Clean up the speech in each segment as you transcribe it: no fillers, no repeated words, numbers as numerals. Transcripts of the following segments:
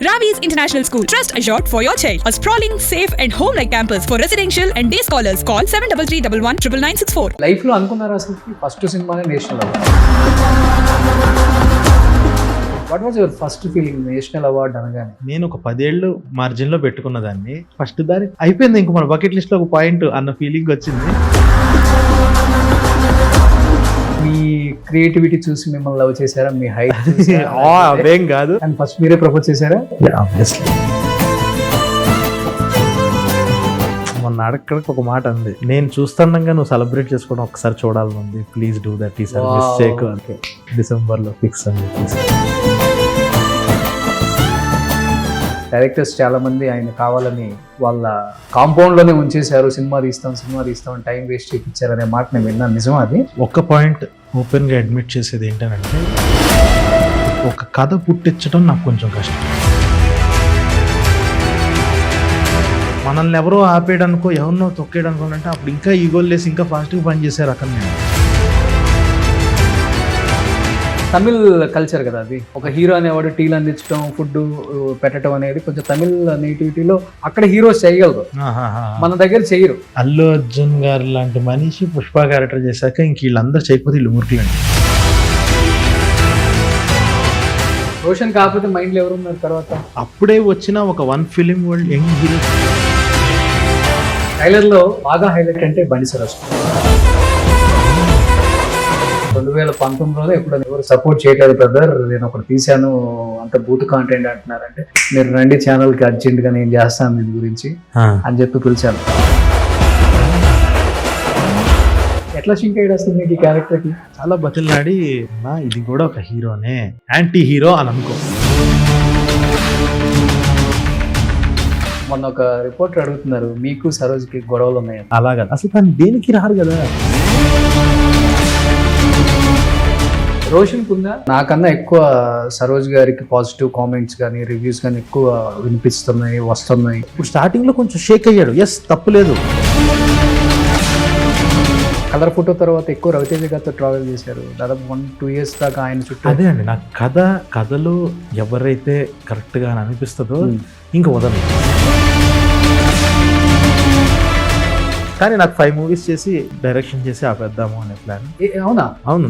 Ravi's International School. Trust assured for your child. A sprawling, safe and home-like campus for residential and day scholars. Call 7331 life లో అనుకున్నారు అసలు first సినిమానే national award. What was your first feeling national award అనగానే? నేను ఒక 10 ఏళ్ళు margin లో పెట్టుకున్న దాన్ని ఫస్ట్ దాని అయిపోయింది, ఇంక మన బకెట్ లిస్ట్ లో ఒక పాయింట్ అన్న ఫీలింగ్ వచ్చింది. మీ క్రియేటివిటీ చూసి మిమ్మల్ని లవ్ చేశారా? మీ హైట్ అవేం కాదు, అండ్ ఫస్ట్ మీరే ప్రపోజ్ చేశారా? మొన్న అడక్కడికి ఒక మాట అంది, నేను చూస్తుండగా నువ్వు సెలబ్రేట్ చేసుకోవడం ఒకసారి చూడాలని ఉంది, ప్లీజ్ డూ దట్ ఈ సర్వీస్ చేయకు అంటే డిసెంబర్ లో ఫిక్స్ అని చెప్పేసి. డైరెక్టర్స్ చాలా మంది ఆయన కావాలని వాళ్ళ కాంపౌండ్ లోనే ఉంచేశారు, సినిమా తీస్తాం అని టైం వేస్ట్ చేయించారు అనే మాట నేను విన్నాను. నిజమా అది? ఒక్క పాయింట్ ఓపెన్ గా అడ్మిట్ చేసేది ఏంటంటే, ఒక కథ పుట్టించడం నాకు కొంచెం కష్టం. మనల్ని ఎవరో ఆపేయడానికో ఎవరినో తొక్కేయడానికో అంటే అప్పుడు ఇంకా ఈగోలు లేసి ఇంకా ఫాస్ట్గా పని చేశారు అక్కడ. నేను తమిళ్ కల్చర్ కదా అది, ఒక హీరో అనేవాడు టీలు అందించడం, ఫుడ్ పెట్టడం అనేది కొంచెం తమిళ్ నేటివిటీలో అక్కడ హీరోస్ చేయగలరు, మన దగ్గర చేయరు. అల్లు అర్జున్ గారు లాంటి మనిషి పుష్ప క్యారెక్టర్ చేశాక ఇంక వీళ్ళందరూ చేయకపోతే వీళ్ళు మురుకులండి. రోషన్ కాకపోతే మైండ్లో ఎవరు ఉన్నారు తర్వాత? అప్పుడే వచ్చిన ఒక 1 film world young hero. Trailer లో బాగా హైలైట్ అంటే బండి సరస్. 2019లో ఎప్పుడు ఎవరు సపోర్ట్ చేయట్లేదు బ్రదర్, నేను ఒకటి తీశాను అంత బూత్ కాంటెంట్ అంటున్నారంటే, మీరు రండి ఛానల్ కి అర్జెంట్ గా నేను చేస్తాను దీని గురించి అని చెప్పి పిలిచాను. ఎట్లా సింక్ అయ్యాడు అసలు మీకు ఈ క్యారెక్టర్ కి? చాలా బతిలాడి ఇది కూడా ఒక హీరోనే, యాంటీ హీరో అని అనుకో. మొన్న ఒక రిపోర్టర్ అడుగుతున్నారు, మీకు సరోజ్కి గొడవలు ఉన్నాయని. అలాగా అసలు తను దేనికి రారు కదా. రోషన్ కుందా నాకన్నా ఎక్కువ సరోజ్ గారికి పాజిటివ్ కామెంట్స్ కానీ రివ్యూస్ కానీ ఎక్కువ వినిపిస్తున్నాయి, వస్తున్నాయి. ఇప్పుడు స్టార్టింగ్ లో కొంచెం షేక్ అయ్యాడు, ఎస్ తప్పులేదు. కలర్ ఫోటో తర్వాత ఎక్కువ రవితేజ గారితో ట్రావెల్ చేశారు, దాదాపు 1-2 years దాకా ఆయన చుట్టూ. అదే అండి, నాకు కథలు ఎవరైతే కరెక్ట్ గా అనిపిస్తుందో ఇంకా వదలు. కానీ నాకు 5 movies చేసి డైరెక్షన్ చేసి ఆపేద్దాము అనే ప్లాన్. అవునా? అవును.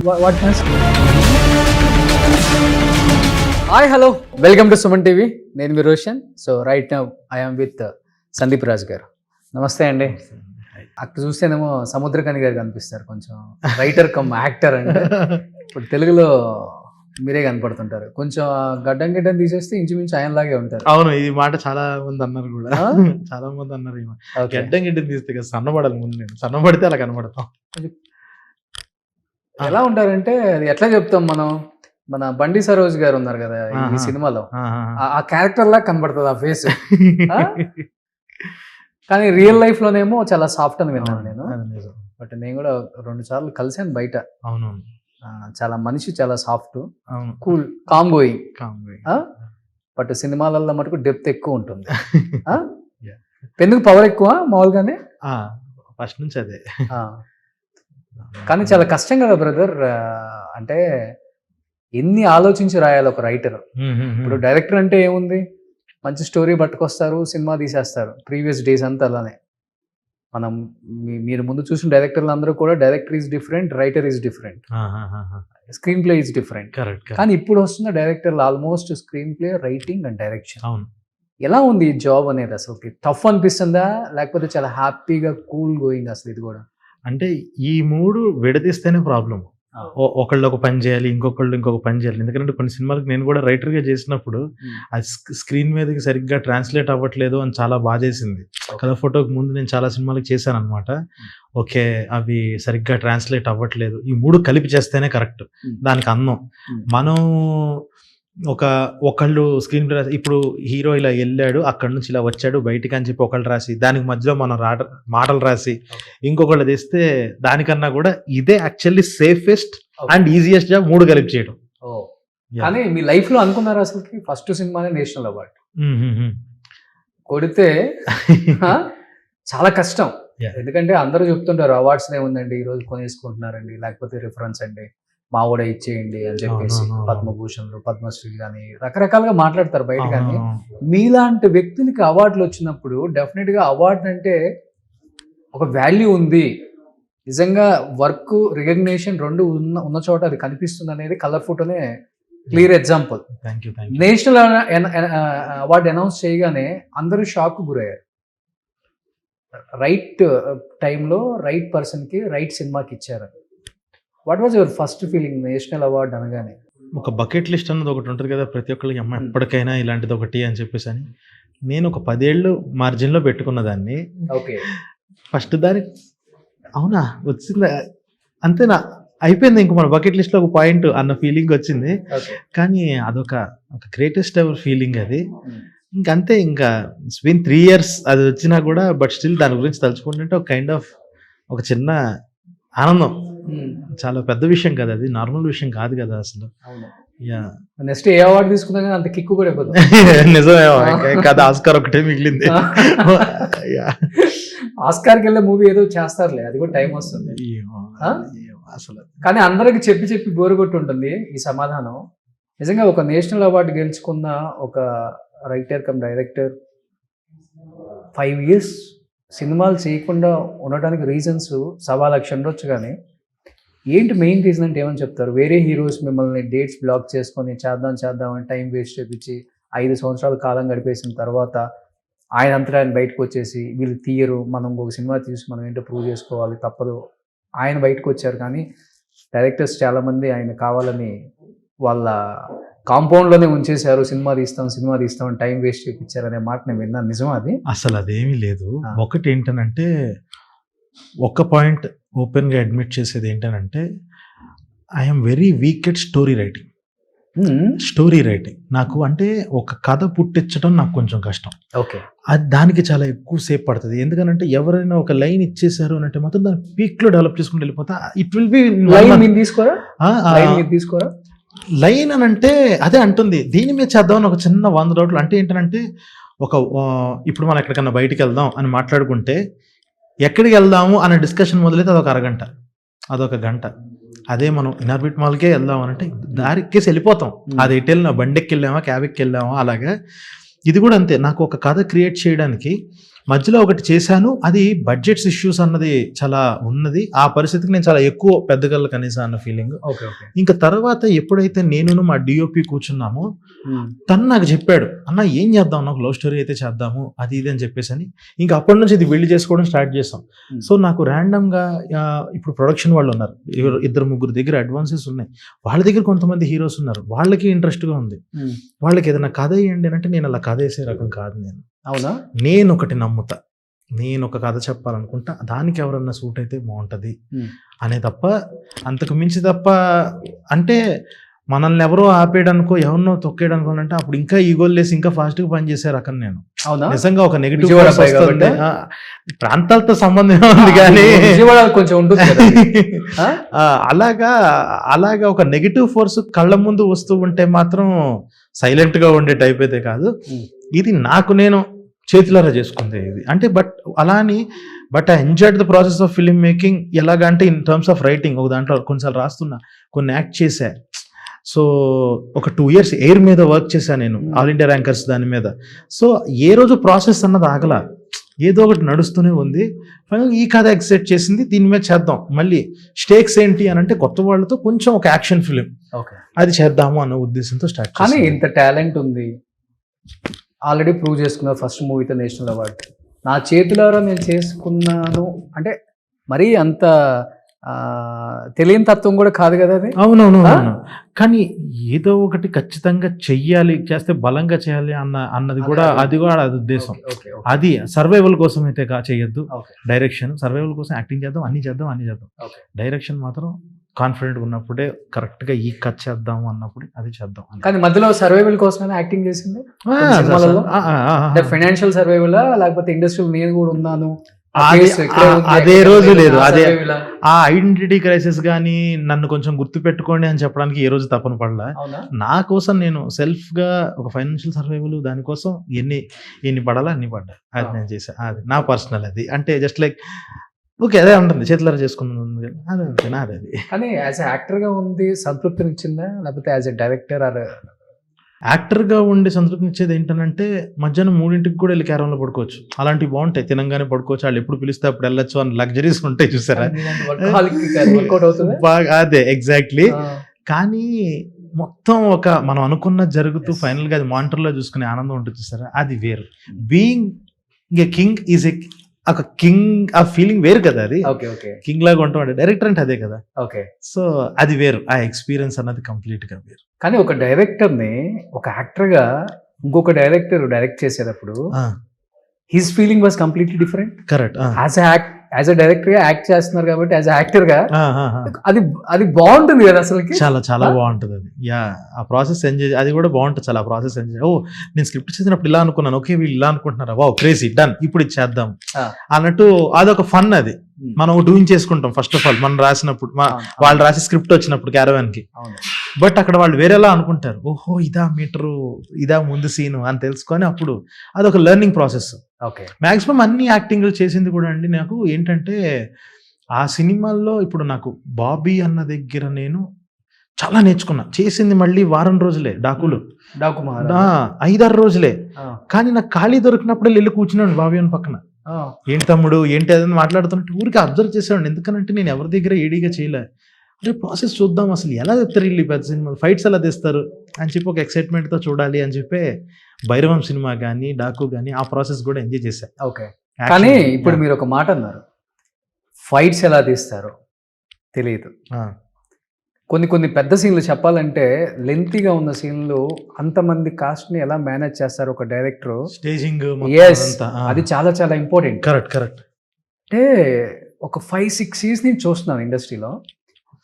Hi hello, welcome to Suman TV. నేను మీ Roshan. So right now I'm with Sandeep Raj garu. నమస్తే అండి. అక్కడ చూస్తేనేమో సముద్రకని గారు కనిపిస్తారు, కొంచెం రైటర్ కమ్ యాక్టర్ అంటే. ఇప్పుడు తెలుగులో మీరే కనపడుతుంటారు, కొంచెం గడ్డం తీసేస్తే ఇంచుమించు ఆయనలాగే ఉంటారు. అవును, ఈ మాట చాలా మంది అన్నారు కూడా, చాలా మంది అన్నారు. గడ్డం తీస్తే కదా సన్నబడాలి, ముందు నేను సన్నబడితే అలా కనబడతాం. ఎలా ఉంటారంటే అది ఎట్లా చెప్తాం మనం, మన బండి సరోజ్ గారు ఉన్నారు కదా ఈ సినిమాలో, ఆ క్యారెక్టర్ లాగా కనబడుతుంది ఆ ఫేస్. కానీ రియల్ లైఫ్ లోనేమో చాలా సాఫ్ట్ అని విన్నాను నేను. బట్ నేను కూడా 2 సార్లు కలిసాను బయట. అవును, చాలా మనిషి చాలా soft, cool, calm going. But సినిమాలలో మటుకు డెప్త్ ఎక్కువ ఉంటుంది. పెన్నుకు పవర్ ఎక్కువ మామూలుగానే, ఫస్ట్ నుంచి అదే. కానీ చాలా కష్టం కదా బ్రదర్, అంటే ఎన్ని ఆలోచించి రాయాలి ఒక రైటర్. ఇప్పుడు డైరెక్టర్ అంటే ఏముంది, మంచి స్టోరీ పట్టుకొస్తారు, సినిమా తీసేస్తారు. ప్రీవియస్ డేస్ అంతా అలానే. మనం మీరు ముందు చూసిన డైరెక్టర్లు అందరూ కూడా director is different, writer is different, screen play is different. కానీ ఇప్పుడు వస్తున్న డైరెక్టర్లు almost screen play, writing and direction. ఎలా ఉంది ఈ జాబ్ అనేది? అసలు టఫ్ అనిపిస్తుందా, లేకపోతే చాలా హ్యాపీగా కూల్ గోయింగ్? అసలు ఇది కూడా అంటే ఈ 3 విడదీస్తేనే ప్రాబ్లం. ఒకళ్ళు ఒక పని చేయాలి, ఇంకొకళ్ళు ఇంకొక పని చేయాలి. ఎందుకంటే కొన్ని సినిమాలకు నేను కూడా రైటర్గా చేసినప్పుడు అది స్క్రీన్ మీదకి సరిగ్గా ట్రాన్స్లేట్ అవ్వట్లేదు అని చాలా బాధేసింది. కలర్ ఫోటోకి ముందు నేను చాలా సినిమాలకు చేశాను అనమాట. ఓకే, అవి సరిగ్గా ట్రాన్స్లేట్ అవ్వట్లేదు, ఈ 3 కలిపి చేస్తేనే కరెక్ట్, దానికి అందం. మనం ఒకళ్ళు స్క్రీన్ ప్లే రాసి, ఇప్పుడు హీరో ఇలా వెళ్ళాడు, అక్కడ నుంచి ఇలా వచ్చాడు బయటికి అని చెప్పి ఒకళ్ళు రాసి, దానికి మధ్యలో మనం మాటలు రాసి ఇంకొకళ్ళు తెస్తే, దానికన్నా కూడా ఇదే actually safest and easiest job, 3 కలిపి చేయడం. కానీ మీ లైఫ్ లో అనుకున్నారు అసలు ఫస్ట్ సినిమానే నేషనల్ అవార్డ్ కొడితే? చాలా కష్టం, ఎందుకంటే అందరూ చెప్తుంటారు అవార్డ్స్ ఏముందండి, ఈ రోజు కొనేసుకుంటున్నారండి, లేకపోతే రిఫరెన్స్ అండి, మావోడ ఇచ్చేయండి అని చెప్పేసి అవునవును. పద్మభూషణ్లు, పద్మశ్రీ కానీ రకరకాలుగా మాట్లాడతారు బయట. కానీ అవును. మీలాంటి వ్యక్తులకి అవార్డులు వచ్చినప్పుడు డెఫినెట్ గా అవార్డు అంటే ఒక వాల్యూ ఉంది, నిజంగా వర్క్ రికగ్నేషన్ రెండు ఉన్న చోట అది కనిపిస్తుంది అనేది కలర్ ఫోటోనే clear example. Thank you. National award announce చేయగానే అందరూ షాక్ గురయ్యారు. రైట్ టైంలో రైట్ పర్సన్కి రైట్ సినిమాకి ఇచ్చారు. What was your first feeling national award అనగానే? ఒక బకెట్ లిస్ట్ అన్నది ఒకటి ఉంటుంది కదా ప్రతి ఒక్కరికి, అమ్మ ఎప్పటికైనా ఇలాంటిది ఒకటి అని చెప్పేసి అని. నేను ఒక 10 ఏళ్ళు మార్జిన్లో పెట్టుకున్న దాన్ని. ఓకే, ఫస్ట్ దాని అవునా వచ్చిందా అంతేనా అయిపోయింది, ఇంక మన బకెట్ లిస్ట్లో ఒక పాయింట్ అన్న ఫీలింగ్ వచ్చింది. ఓకే. కానీ అదొక గ్రేటెస్ట్ ఎవర్ ఫీలింగ్ అది. ఇంకంతే, ఇంకా ఇట్స్ బీన్ 3 years అది వచ్చినా కూడా, బట్ స్టిల్ దాని గురించి తలుచుకుంటుంటే ఒక కైండ్ ఆఫ్ ఒక చిన్న ఆనందం. చాలా పెద్ద విషయం కదా అది, నార్మల్ విషయం కాదు కదా అసలు. యా, నెక్స్ట్ ఏ అవార్డు తీసుకున్నా కానీ అంత కిక్కు కూడా ఇవ్వదు. నిజమే కదా, ఆస్కార్ ఒకటే మిగిలింది. ఆస్కార్కి వెళ్ళే మూవీ ఏదో చేస్తారులే, అది కూడా టైం వస్తుంది. అసలు కానీ అందరికి చెప్పి చెప్పి బోరు కొట్టి ఉంటుంది ఈ సమాధానం. నిజంగా ఒక నేషనల్ అవార్డు గెలుచుకున్న ఒక రైటర్ కమ్ డైరెక్టర్ 5 years సినిమాలు చేయకుండా ఉండడానికి రీజన్స్ 1,00,000 ఉండొచ్చు. కానీ ఏంటి మెయిన్ రీజన్ అంటే ఏమని చెప్తారు? వేరే హీరోస్ మిమ్మల్ని డేట్స్ బ్లాక్ చేసుకొని చేద్దాం అని టైం వేస్ట్ చేపించి 5 సంవత్సరాల కాలం గడిపేసిన తర్వాత ఆయన అంతటా ఆయన బయటకు వచ్చేసి వీళ్ళు తీయరు, మనం ఒక సినిమా తీసి మనం ఏంటో ప్రూవ్ చేసుకోవాలి, తప్పదు, ఆయన బయటకు వచ్చారు. కానీ డైరెక్టర్స్ చాలామంది ఆయన కావాలని వాళ్ళ కాంపౌండ్లోనే ఉంచేశారు, సినిమా తీస్తాం అని టైం వేస్ట్ చేయించారు అనే మాట నేను విన్నాను. నిజమా అది? అసలు అదేమీ లేదు. ఒకటి ఏంటనంటే, ఒక పాయింట్ ఓపెన్గా అడ్మిట్ చేసేది ఏంటనంటే, I'm very weak at story writing. నాకు అంటే ఒక కథ పుట్టించడం నాకు కొంచెం కష్టం. ఓకే, అది దానికి చాలా ఎక్కువ సేపు పడుతుంది. ఎందుకంటే ఎవరైనా ఒక లైన్ ఇచ్చేసారు అని అంటే మాత్రం దాన్ని పీక్లో డెవలప్ చేసుకుని వెళ్ళిపోతా. ఇట్ విల్ బి తీసుకోరా లైన్ అని అంటే అదే అంటుంది, దీని మీద చేద్దామని ఒక చిన్న 100 డౌట్లు. అంటే ఏంటంటే, ఇప్పుడు మనం ఎక్కడికన్నా బయటికి వెళ్దాం అని మాట్లాడుకుంటే, ఎక్కడికి వెళ్దాము అనే డిస్కషన్ మొదలైతే అదొక అరగంట, అదొక గంట. అదే మనం ఇనార్బిట్ మాల్కే వెళ్దాం అని అంటే దారికేసి వెళ్ళిపోతాం. అది ఎటు వెళ్ళినా, బండెక్కి వెళ్ళామా, క్యాబ్కి వెళ్ళామా, అలాగా ఇది కూడా అంతే. నాకు ఒక కథ క్రియేట్ చేయడానికి మధ్యలో ఒకటి చేశాను, అది బడ్జెట్స్ ఇష్యూస్ అన్నది చాలా ఉన్నది. ఆ పరిస్థితికి నేను చాలా ఎక్కువ పెద్దగల కనీసం అన్న ఫీలింగ్. ఇంకా తర్వాత ఎప్పుడైతే నేను మా డిఓపి కూర్చున్నామో, తను నాకు చెప్పాడు, అన్న ఏం చేద్దాం, నాకు లవ్ స్టోరీ అయితే చేద్దాము అది ఇది అని చెప్పేసి అని. ఇంకా అప్పటి నుంచి ఇది బిల్డ్ చేసుకోవడం స్టార్ట్ చేస్తాం. సో నాకు ర్యాండమ్గా ఇప్పుడు ప్రొడక్షన్ వాళ్ళు ఉన్నారు, 2-3 దగ్గర అడ్వాన్సెస్ ఉన్నాయి, వాళ్ళ దగ్గర కొంతమంది హీరోస్ ఉన్నారు, వాళ్ళకి ఇంట్రెస్ట్గా ఉంది. వాళ్ళకి ఏదైనా కథ వేయండి అంటే నేను అలా కథ వేసే రకం కాదు. అవునా, నేను ఒకటి నమ్ముతా, నేను ఒక కథ చెప్పాలనుకుంటా, దానికి ఎవరన్నా సూట్ అయితే బాగుంటుంది అనే తప్ప, అంతకు మించి తప్ప. అంటే మనల్ని ఎవరో ఆపేయడానికో ఎవరినో తొక్కేయడానికో అంటే అప్పుడు ఇంకా ఈగోలు లేసి ఇంకా ఫాస్ట్గా పనిచేసే రకం నేను. నిజంగా ఒక నెగిటివ్ ప్రాంతాలతో సంబంధం ఉంది కానీ కొంచెం ఉంటుంది అలాగా ఒక నెగిటివ్ ఫోర్స్ కళ్ళ ముందు వస్తూ ఉంటే మాత్రం సైలెంట్గా ఉండే టైప్ అయితే కాదు. ఇది నాకు నేను చేతులారా చేసుకుంది ఇది అంటే. But I enjoyed the process of film making. ఎలాగంటే ఇన్ టర్మ్స్ ఆఫ్ రైటింగ్, ఒక దాంట్లో కొన్నిసార్లు రాస్తున్నా, కొన్ని యాక్ట్ చేశా. సో ఒక 2 years ఎయిర్ మీద వర్క్ చేశాను నేను, ఆల్ ఇండియా ర్యాంకర్స్ దాని మీద. సో ఏ రోజు ప్రాసెస్ అన్నది ఆగల, ఏదో ఒకటి నడుస్తూనే ఉంది. ఈ కథ ఎక్సెప్ట్ చేసింది, దీని మీద చేద్దాం. మళ్ళీ స్టేక్స్ ఏంటి అని అంటే, కొత్త వాళ్ళతో కొంచెం ఒక యాక్షన్ ఫిలిం అది చేద్దాము అన్న ఉద్దేశంతో స్టార్ట్. కానీ ఇంత టాలెంట్ ఉంది, ఆల్రెడీ ప్రూవ్ చేసుకున్నారు ఫస్ట్ మూవీతో నేషనల్ అవార్డు. నా చేతులారా నేను చేసుకున్నాను అంటే మరీ అంత తెలియని తత్వం కూడా కాదు కదా అది. అవునవును. కానీ ఏదో ఒకటి ఖచ్చితంగా చెయ్యాలి, చేస్తే బలంగా చేయాలి అన్నది కూడా, అది ఉద్దేశం. అది సర్వైవల్ కోసం అయితే చేయొద్దు. డైరెక్షన్ సర్వైవల్ కోసం యాక్టింగ్ చేద్దాం, అన్ని చేద్దాం. డైరెక్షన్ మాత్రం కాన్ఫిడెంట్ ఉన్నప్పుడే, కరెక్ట్ గా ఈ కట్ చేద్దాం అన్నప్పుడు అది చేద్దాం. కానీ మధ్యలో సర్వైవల్ కోసమే యాక్టింగ్ చేసింది. ఫైనాన్షియల్ సర్వైవల్ లేకపోతే ఇండస్ట్రియల్ నేను కూడా ఉన్నాను అదే రోజు లేదు. అదే ఆ ఐడెంటిటీ క్రైసిస్ గానీ నన్ను కొంచెం గుర్తు పెట్టుకోండి అని చెప్పడానికి ఏ రోజు తప్పని పడలా. నా కోసం నేను సెల్ఫ్ గా ఒక ఫైనాన్షియల్ సర్వైవల్, దానికోసం ఎన్ని పడాలా అన్ని పడ్డా, అది నేను చేసా. అది నా పర్సనల్. అది అంటే జస్ట్ లైక్ ఓకే అదే ఉంటుంది చేతులారా చేసుకున్నాను అదే అంతేనా అది కానీ యాజ్ యాక్టర్ గా ఉంది సంతృప్తినిచ్చిందా, లేకపోతే యాజ్ ఎ డైరెక్టర్ ఆర్ యాక్టర్గా ఉండి సంతృప్తినిచ్చేది ఏంటంటే మధ్యాహ్నం 3ంటికి కూడా వెళ్ళి క్యారంలో పడుకోవచ్చు, అలాంటివి బాగుంటాయి, తినంగానే పడుకోవచ్చు, వాళ్ళు ఎప్పుడు పిలిస్తే అప్పుడు వెళ్ళొచ్చు అని లగ్జరీస్ ఉంటాయి చూసారా. వర్కౌట్ అవుతుంది బాగా అదే ఎగ్జాక్ట్లీ. కానీ మొత్తం ఒక మనం అనుకున్నది జరుగుతూ ఫైనల్గా అది మానిటర్లో చూసుకునే ఆనందం ఉంటుంది చూసారా, అది వేరు. Being a king is a ఒక కింగ్ ఆ ఫీలింగ్ వేరు కదా, అది కింగ్ లాగా ఉంటాం డైరెక్టర్ అంటే అదే కదా. ఓకే, సో అది వేరు, ఆ ఎక్స్పీరియన్స్ అన్నది కంప్లీట్ గా వేరు. కానీ ఒక డైరెక్టర్ ని ఒక యాక్టర్ గా ఇంకొక డైరెక్టర్ డైరెక్ట్ చేసేటప్పుడు his feeling was completely different. Correct. As a director గా యాక్ట్ చేస్తున్నారు కాబట్టి యాజ్ యాక్టర్ గా అది బాగుంటుంది కదా అసలు, చాలా చాలా బాగుంటుంది అది. యా, ఆ ప్రాసెస్ ఎంజాయ్, అది కూడా బాగుంటుంది చాలా. ఆ ప్రాసెస్ ఎంజాయ్, ఓ నేను స్క్రిప్ట్ చేసినప్పుడు ఇలా అనుకున్నాను, ఓకే వీళ్ళు ఇలా అనుకుంటున్నారా, వావ్ క్రేజీ డన్, ఇప్పుడు ఇది చేద్దాం అన్నట్టు అదొక ఫన్. అది మనం డూయింగ్ చేసుకుంటాం ఫస్ట్ ఆఫ్ ఆల్, మనం రాసినప్పుడు వాళ్ళు రాసి స్క్రిప్ట్ వచ్చినప్పుడు క్యారవాన్ కి. బట్ అక్కడ వాళ్ళు వేరేలా అనుకుంటారు, ఓహో ఇదా మీటరు, ఇదా ముందు సీను అని తెలుసుకొని అప్పుడు అదొక లెర్నింగ్ ప్రాసెస్. ఓకే, మాక్సిమం అన్ని యాక్టింగ్లు చేసింది కూడా అండి నాకు ఏంటంటే ఆ సినిమాల్లో ఇప్పుడు నాకు బాబీ అన్న దగ్గర నేను చాలా నేర్చుకున్నా. చేసింది మళ్ళీ వారం రోజులే, డాకు 5-6 రోజులే. కానీ నాకు ఖాళీ దొరికినప్పుడు వెళ్ళి కూర్చున్నాడు బాబీ అని పక్కన, ఏంటి తమ్ముడు ఏంటి అదని మాట్లాడుతున్నట్టు ఊరికి అబ్జర్వ్ చేసేవాడిని. ఎందుకనంటే నేను ఎవరి దగ్గర ఏడీగా చేయలే, అరే ప్రాసెస్ చూద్దాం అసలు ఎలా తెస్తారు వీళ్ళు పెద్ద సినిమా ఫైట్స్ ఎలా తెస్తారు అని చెప్పి ఒక ఎక్సైట్మెంట్తో చూడాలి అని చెప్పి భైరవం సినిమా కానీ డాకు కానీ ఆ ప్రాసెస్ కూడా ఎంజాయ్ చేశాను. ఓకే, కానీ ఇప్పుడు మీరు ఒక మాట అన్నారు, ఫైట్స్ ఎలా తీస్తారో తెలియదు. కొన్ని పెద్ద సీన్లు చెప్పాలంటే లెంతీగా ఉన్న సీన్లు అంతమంది కాస్ట్ ని ఎలా మేనేజ్ చేస్తారు ఒక డైరెక్టర్, స్టేజింగ్, అది చాలా చాలా ఇంపార్టెంట్. కరెక్ట్. అంటే ఒక 5-6 years నుంచి చూస్తున్నాను ఇండస్ట్రీలో,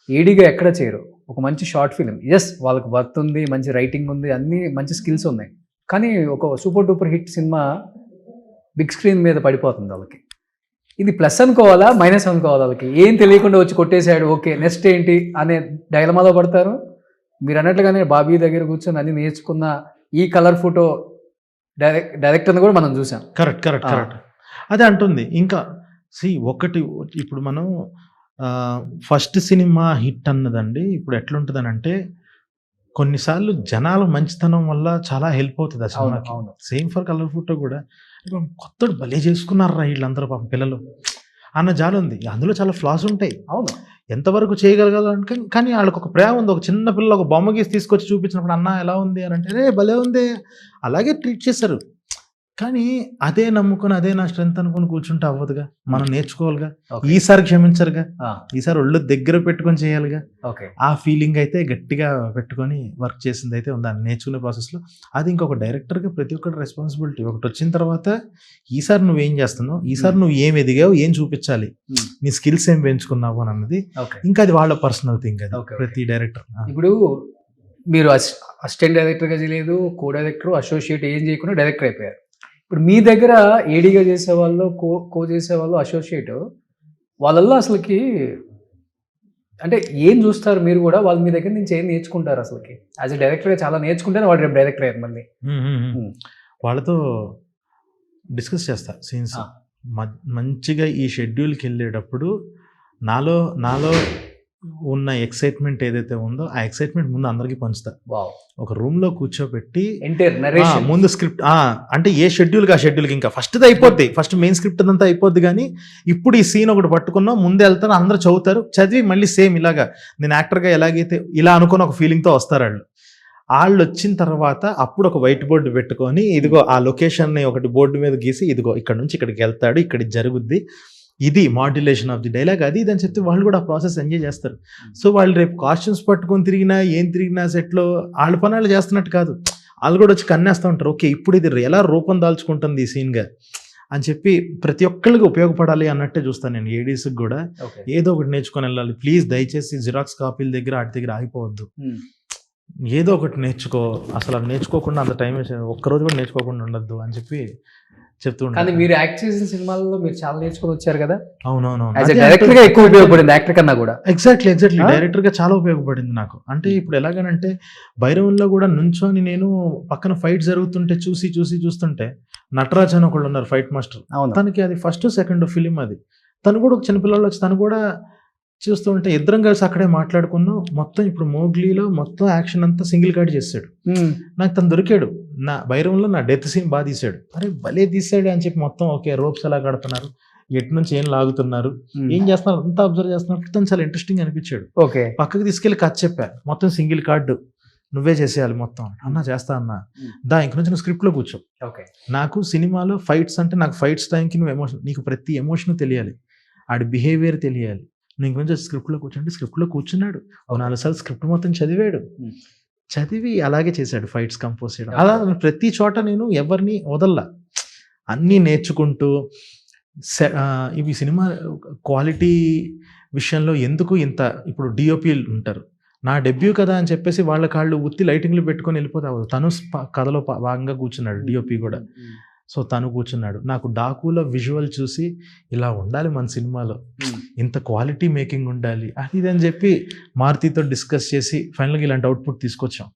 ఏడీగా ఎక్కడ చేయరు. ఒక మంచి షార్ట్ ఫిలిం, ఎస్ వాళ్ళకి వర్త్ ఉంది, మంచి రైటింగ్ ఉంది, అన్ని మంచి స్కిల్స్ ఉన్నాయి, కానీ ఒక super duper hit cinema big screen మీద పడిపోతుంది వాళ్ళకి. ఇది ప్లస్ అనుకోవాలా మైనస్ అనుకోవాలా, వాళ్ళకి ఏం తెలియకుండా వచ్చి కొట్టేశాడు, ఓకే నెక్స్ట్ ఏంటి అనే డైలమాలో పడతారు. మీరు అన్నట్లుగానే బాబీ దగ్గర కూర్చొని అన్ని నేర్చుకున్న ఈ కలర్ ఫోటో డైరెక్టర్ని కూడా మనం చూసాం. కరెక్ట్. అదే అంటుంది. ఇంకా ఒకటి ఇప్పుడు మనం ఫస్ట్ సినిమా హిట్ అన్నదండి ఇప్పుడు ఎట్లుంటుందని అంటే కొన్నిసార్లు జనాల మంచితనం వల్ల చాలా హెల్ప్ అవుతుంది ఆ సినిమాకి. సేమ్ ఫర్ కలర్ ఫోటో కూడా కొత్తడు భలే చేసుకున్నారా వీళ్ళందరూ పాపం పిల్లలు అన్న జాలి ఉంది. అందులో చాలా ఫ్లాస్ ఉంటాయి, అవును, ఎంతవరకు చేయగలగాలంటే. కానీ వాళ్ళకి ఒక ప్రేమ ఉంది. ఒక చిన్న పిల్లలు ఒక బొమ్మ గీసి తీసుకొచ్చి చూపించినప్పుడు అన్న ఎలా ఉంది అని అంటే రే భలే ఉంది, అలాగే ట్రీట్ చేశారు. కానీ అదే నమ్ముకొని అదే నా స్ట్రెంత్ అనుకుని కూర్చుంటే అవ్వదుగా, మనం నేర్చుకోవాలిగా. ఈసారి క్షమించరుగా, ఈసారి ఒళ్ళు దగ్గర పెట్టుకొని చేయాలిగా. ఆ ఫీలింగ్ అయితే గట్టిగా పెట్టుకొని వర్క్ చేసింది అయితే ఉంది నేర్చుకునే ప్రాసెస్లో. అది ఇంకొక డైరెక్టర్గా ప్రతి ఒక్కటి రెస్పాన్సిబిలిటీ. ఒకటి వచ్చిన తర్వాత ఈసారి నువ్వేం చేస్తున్నావు, ఈసారి నువ్వు ఏం ఎదిగావు, ఏం చూపించాలి, నీ స్కిల్స్ ఏం పెంచుకున్నావు అని అన్నది ఇంకా అది వాళ్ళ పర్సనల్ థింగ్. అది ప్రతి డైరెక్టర్. ఇప్పుడు మీరు అసిస్టెంట్ డైరెక్టర్గా చేయలేదు, కో డైరెక్టర్, అసోసియేట్ ఏం చేయకుండా డైరెక్టర్ అయిపోయారు. ఇప్పుడు మీ దగ్గర ఏడీగా చేసేవాళ్ళు, కో చేసేవాళ్ళు, అసోసియేట్ వాళ్ళల్లో అసలుకి అంటే ఏం చూస్తారు మీరు కూడా, వాళ్ళు మీ దగ్గర నుంచి ఏం నేర్చుకుంటారు అసలుకి? యాజ్ ఎ డైరెక్టర్గా చాలా నేర్చుకుంటేనే వాడు రేపు డైరెక్టర్ అయ్యారు. మళ్ళీ వాళ్ళతో డిస్కస్ చేస్తా సీన్స్ మంచిగా. ఈ షెడ్యూల్కి వెళ్ళేటప్పుడు నాలో ఉన్న ఎక్సైట్మెంట్ ఏదైతే ఉందో ఆ ఎక్సైట్మెంట్ ముందు అందరికీ పంచుతా. ఒక రూమ్ లో కూర్చోబెట్టి ముందు స్క్రిప్ట్ అంటే ఏ షెడ్యూల్ ఆ షెడ్యూల్కి ఇంకా ఫస్ట్ అయిపోద్ది, ఫస్ట్ మెయిన్ స్క్రిప్ట్ అంతా అయిపోద్ది. కానీ ఇప్పుడు ఈ సీన్ ఒకటి పట్టుకున్నాం, ముందే వెళ్తాను, అందరూ చదువుతారు, చదివి మళ్ళీ సేమ్ ఇలాగా నేను యాక్టర్గా ఎలాగైతే ఇలా అనుకుని ఒక ఫీలింగ్తో వస్తారు వాళ్ళు వచ్చిన తర్వాత అప్పుడు ఒక వైట్ బోర్డు పెట్టుకొని ఇదిగో ఆ లొకేషన్ని ఒకటి బోర్డు మీద గీసి ఇదిగో ఇక్కడ నుంచి ఇక్కడికి వెళ్తాడు, ఇక్కడ జరుగుద్ది, ఇది మాడ్యులేషన్ ఆఫ్ ది డైలాగ్, అది ఇది అని చెప్తే వాళ్ళు కూడా ఆ ప్రాసెస్ ఎంజాయ్ చేస్తారు. సో వాళ్ళు రేపు కాస్ట్యూమ్స్ పట్టుకొని తిరిగినా ఏం తిరిగినా సెట్లో వాళ్ళ పనులు చేస్తున్నట్టు కాదు, వాళ్ళు కూడా వచ్చి కన్నేస్తూ ఉంటారు. ఓకే ఇప్పుడు ఇది ఎలా రూపం దాల్చుకుంటుంది ఈ సీన్గా అని చెప్పి ప్రతి ఒక్కరికి ఉపయోగపడాలి అన్నట్టే చూస్తాను నేను. ఏడీస్కి కూడా ఏదో ఒకటి నేర్చుకొని వెళ్ళాలి. ప్లీజ్ దయచేసి జిరాక్స్ కాపీల దగ్గర వాటి దగ్గర ఆగిపోవద్దు, ఏదో ఒకటి నేర్చుకో. అసలు అది నేర్చుకోకుండా అంత టైం ఒక్కరోజు కూడా నేర్చుకోకుండా ఉండద్దు అని చెప్పి చెప్తుంటాను. కానీ మీరు యాక్ట్ చేసిన సినిమాల్లో మీరు చాలా నేర్చుకొని వచ్చారు కదా. అవునవును, డైరెక్టర్ గా ఎక్కువ ఉపయోగపడింది యాక్టర్ కన్నా కూడా. ఎగ్జాక్ట్లీ డైరెక్టర్ గా చాలా ఉపయోగపడింది నాకు. అంటే ఇప్పుడు ఎలాగనంటే భైరవంలో కూడా నుంచొని నేను పక్కన ఫైట్ జరుగుతుంటే చూస్తుంటే నటరాజ్ అని ఒకళ్ళు ఉన్నారు ఫైట్ మాస్టర్, తనకి అది ఫస్ట్ సెకండ్ ఫిలిం, అది తను కూడా ఒక చిన్నపిల్లలు వచ్చి తను కూడా చూస్తూ ఉంటే ఇద్దరం కలిసి అక్కడే మాట్లాడుకున్నాం. మొత్తం ఇప్పుడు మోగ్లీలో మొత్తం యాక్షన్ అంతా సింగిల్ కార్డ్ చేశాడు. నాకు తను దొరికాడు. నా భైరవంలో నా డెత్ సీన్ బాగా తీశాడు. అరే భలే తీసాడు అని చెప్పి మొత్తం ఓకే రోప్స్ ఎలా కడుతున్నారు, ఎటు నుంచి ఏం లాగుతున్నారు, ఏం చేస్తున్నారు అంతా అబ్జర్వ్ చేస్తున్నారు. తను చాలా ఇంట్రెస్టింగ్ అనిపించాడు. ఓకే, పక్కకి తీసుకెళ్లి కథ చెప్పా, మొత్తం సింగిల్ కార్డు నువ్వే చేసేయాలి మొత్తం. అన్నా చేస్తా అన్నా, దా ఇంక నుంచి నువ్వు స్క్రిప్ట్లో కూర్చో. ఓకే, నాకు సినిమాలో ఫైట్స్ అంటే నాకు ఫైట్స్ టైంకి నువ్వు ఎమోషన్, నీకు ప్రతి ఎమోషన్ తెలియాలి, ఆడి బిహేవియర్ తెలియాలి. నువ్వు ఇంక నుంచి స్క్రిప్ట్లో కూర్చోండి. స్క్రిప్ట్లో కూర్చున్నాడు. 4 సార్లు స్క్రిప్ట్ మొత్తం చదివాడు. చదివి అలాగే చేశాడు ఫైట్స్ కంపోజ్ చేయడం. అలా ప్రతి చోట నేను ఎవరిని వదల్లా, అన్నీ నేర్చుకుంటూ ఇవి సినిమా క్వాలిటీ విషయంలో ఎందుకు ఇంత ఇప్పుడు డిఓపీలు ఉంటారు. నా డెబ్యూ కదా అని చెప్పేసి వాళ్ళ కాళ్ళు ఉత్తి లైటింగ్లు పెట్టుకొని వెళ్ళిపోతే అవ్వదు. తను కథలో భాగంగా కూర్చున్నాడు డిఓపి కూడా. సో తను కూర్చున్నాడు. నాకు డాకులో విజువల్ చూసి ఇలా ఉండాలి మన సినిమాలో, ఇంత క్వాలిటీ మేకింగ్ ఉండాలి అది ఇది అని చెప్పి మారుతితో డిస్కస్ చేసి ఫైనల్గా ఇలాంటి అవుట్పుట్ తీసుకొచ్చాం.